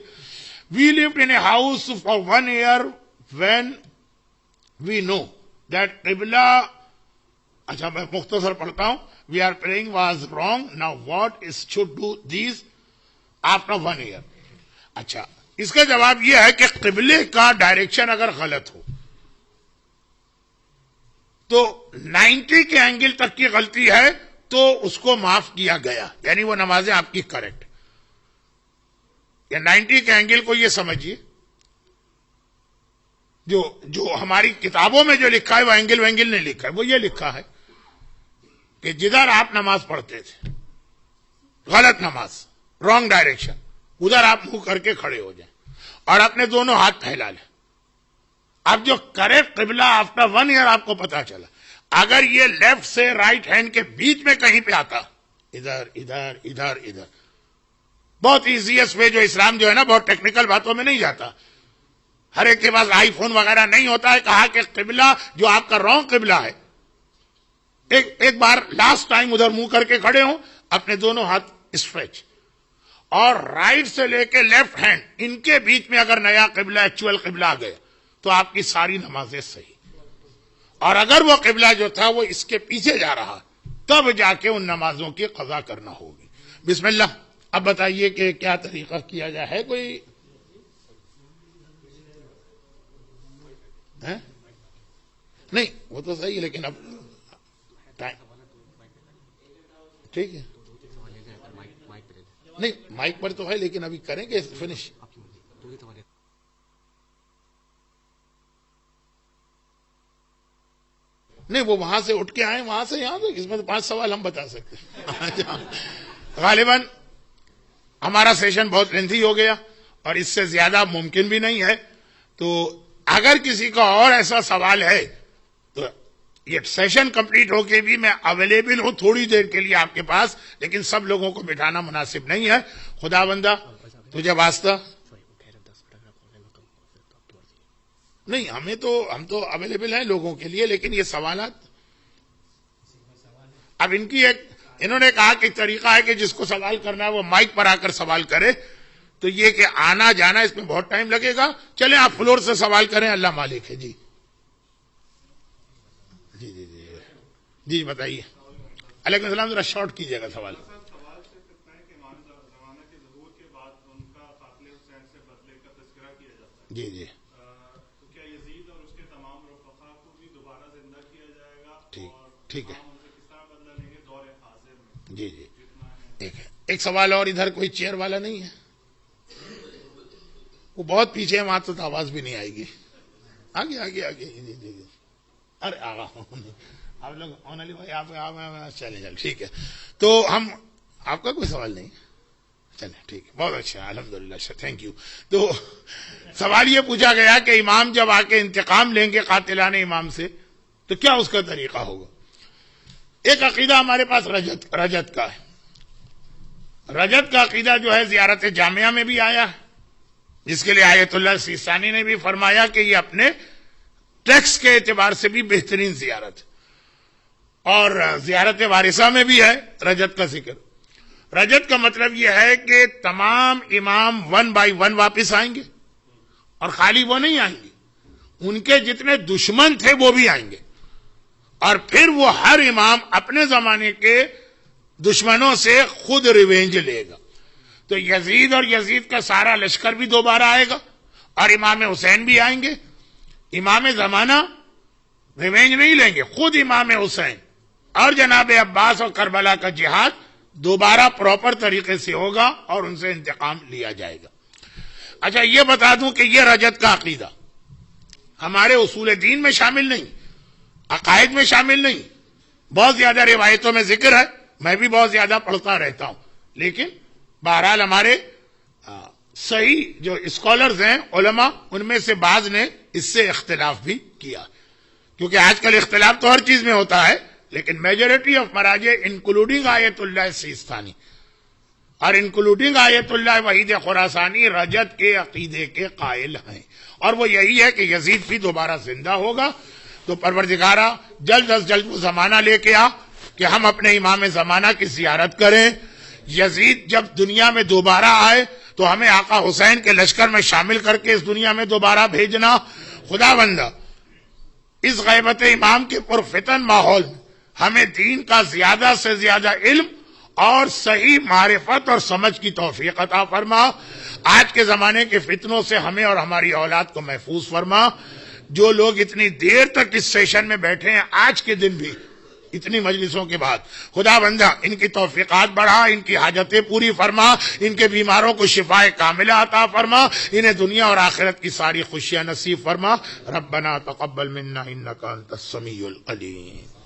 وی lived in a house for 1 year when we know that قبلہ، اچھا میں مختصر پڑھتا ہوں. We are praying was wrong. Now what is should do these after 1 year؟ اچھا، اس کا جواب یہ ہے کہ قبلے کا ڈائریکشن اگر غلط ہو تو 90 کے اینگل تک کی غلطی ہے تو اس کو معاف کیا گیا، یعنی وہ نمازیں آپ کی کریکٹ. یا 90 کے اینگل کو یہ سمجھیے، جو ہماری کتابوں میں جو لکھا ہے وہ اینگل وینگل نہیں لکھا ہے. وہ یہ لکھا ہے کہ جدھر آپ نماز پڑھتے تھے غلط نماز، رانگ ڈائریکشن، ادھر آپ منہ کر کے کھڑے ہو جائیں اور اپنے دونوں ہاتھ پھیلا لیں. اب جو کریکٹ قبلہ آفٹر 1 year آپ کو پتا چلا، اگر یہ لیفٹ سے رائٹ ہینڈ کے بیچ میں کہیں پہ آتا، ادھر ادھر ادھر ادھر، بہت ایزیسٹ وے، جو اسلام جو ہے نا بہت ٹیکنیکل باتوں میں نہیں جاتا، ہر ایک کے پاس آئی فون وغیرہ نہیں ہوتا ہے. کہا کہ قبلہ جو آپ کا رانگ قبلہ ہے، ایک بار لاسٹ ٹائم ادھر منہ کر کے کھڑے ہوں، اپنے دونوں ہاتھ اسٹریچ، اور رائٹ سے لے کے لیفٹ ہینڈ ان کے بیچ میں اگر نیا قبلہ ایکچوئل قبلہ آ گیا تو آپ کی ساری نمازیں صحیح. اور اگر وہ قبلہ جو تھا وہ اس کے پیچھے جا رہا، تب جا کے ان نمازوں کی قضا کرنا ہوگی. بسم اللہ. اب بتائیے کہ کیا طریقہ کیا جائے. ہے کوئی؟ نہیں وہ تو صحیح ہے، لیکن اب ٹائم ٹھیک ہے. نہیں مائک پر تو ہے، لیکن ابھی کریں گے فنش. نہیں وہ وہاں سے اٹھ کے آئے، وہاں سے یہاں تک، اس میں تو 5 سوال ہم بتا سکتے ہیں. غالباً ہمارا سیشن بہت لینتھی ہو گیا اور اس سے زیادہ ممکن بھی نہیں ہے. تو اگر کسی کا اور ایسا سوال ہے تو یہ سیشن کمپلیٹ ہو کے بھی میں اویلیبل ہوں تھوڑی دیر کے لیے آپ کے پاس، لیکن سب لوگوں کو بٹھانا مناسب نہیں ہے. خدا بندہ تجھے واسطہ نہیں، ہم تو اویلیبل ہیں لوگوں کے لیے، لیکن یہ سوالات اب انہوں نے کہا کہ ایک طریقہ ہے کہ جس کو سوال کرنا ہے وہ مائک پر آ کر سوال کرے، تو یہ کہ آنا جانا اس میں بہت ٹائم لگے گا. چلیں آپ فلور سے سوال کریں، اللہ مالک ہے. جی جی جی جی جی بتائیے. علیکم السلام. ذرا شارٹ کیجیے گا سوال. جی جی ٹھیک ہے. جی جی ٹھیک ہے. ایک سوال اور، ادھر کوئی چیئر والا نہیں ہے؟ وہ بہت پیچھے ہے، وہاں تو آواز بھی نہیں آئے گی. آگے آگے آگے. جی جی ارے آگا آپ لوگ علی بھائی آپ چلیں ٹھیک ہے. تو ہم آپ کا کوئی سوال نہیں؟ چلیں ٹھیک ہے، بہت اچھا، الحمدللہ، تھینک یو. تو سوال یہ پوچھا گیا کہ امام جب آ کے انتقام لیں گے قاتلان امام سے تو کیا اس کا طریقہ ہوگا؟ ایک عقیدہ ہمارے پاس رجت کا ہے. رجت کا عقیدہ جو ہے زیارت جامعہ میں بھی آیا ہے، جس کے لیے آیت اللہ سیستانی نے بھی فرمایا کہ یہ اپنے ٹیکس کے اعتبار سے بھی بہترین زیارت، اور زیارت وارثہ میں بھی ہے رجت کا ذکر. رجت کا مطلب یہ ہے کہ تمام امام 1 بائی 1 واپس آئیں گے، اور خالی وہ نہیں آئیں گے، ان کے جتنے دشمن تھے وہ بھی آئیں گے، اور پھر وہ ہر امام اپنے زمانے کے دشمنوں سے خود ریونج لے گا. تو یزید اور یزید کا سارا لشکر بھی دوبارہ آئے گا، اور امام حسین بھی آئیں گے. امام زمانہ ریونج نہیں لیں گے، خود امام حسین اور جناب عباس اور کربلا کا جہاد دوبارہ پراپر طریقے سے ہوگا اور ان سے انتقام لیا جائے گا. اچھا یہ بتا دوں کہ یہ رجت کا عقیدہ ہمارے اصول دین میں شامل نہیں، عقائد میں شامل نہیں. بہت زیادہ روایتوں میں ذکر ہے، میں بھی بہت زیادہ پڑھتا رہتا ہوں، لیکن بہرحال ہمارے صحیح جو اسکالرز ہیں علماء، ان میں سے بعض نے اس سے اختلاف بھی کیا، کیونکہ آج کل اختلاف تو ہر چیز میں ہوتا ہے، لیکن میجورٹی آف مراجع انکلوڈنگ آیت اللہ سیستانی اور انکلوڈنگ آیت اللہ وحید خراسانی رجت کے عقیدے کے قائل ہیں، اور وہ یہی ہے کہ یزید بھی دوبارہ زندہ ہوگا. تو پروردگارہ جلد از جلد وہ زمانہ لے کے آ کہ ہم اپنے امام زمانہ کی زیارت کریں. یزید جب دنیا میں دوبارہ آئے تو ہمیں آقا حسین کے لشکر میں شامل کر کے اس دنیا میں دوبارہ بھیجنا. خدا بندہ اس غیبت امام کے پرفتن ماحول میں ہمیں دین کا زیادہ سے زیادہ علم اور صحیح معرفت اور سمجھ کی توفیق عطا فرما. آج کے زمانے کے فتنوں سے ہمیں اور ہماری اولاد کو محفوظ فرما. جو لوگ اتنی دیر تک اس سیشن میں بیٹھے ہیں آج کے دن بھی اتنی مجلسوں کے بعد، خدا بندہ ان کی توفیقات بڑھا، ان کی حاجتیں پوری فرما، ان کے بیماروں کو شفائے کاملہ عطا فرما، انہیں دنیا اور آخرت کی ساری خوشیاں نصیب فرما. ربنا تقبل منا انک انت السمیع العلیم.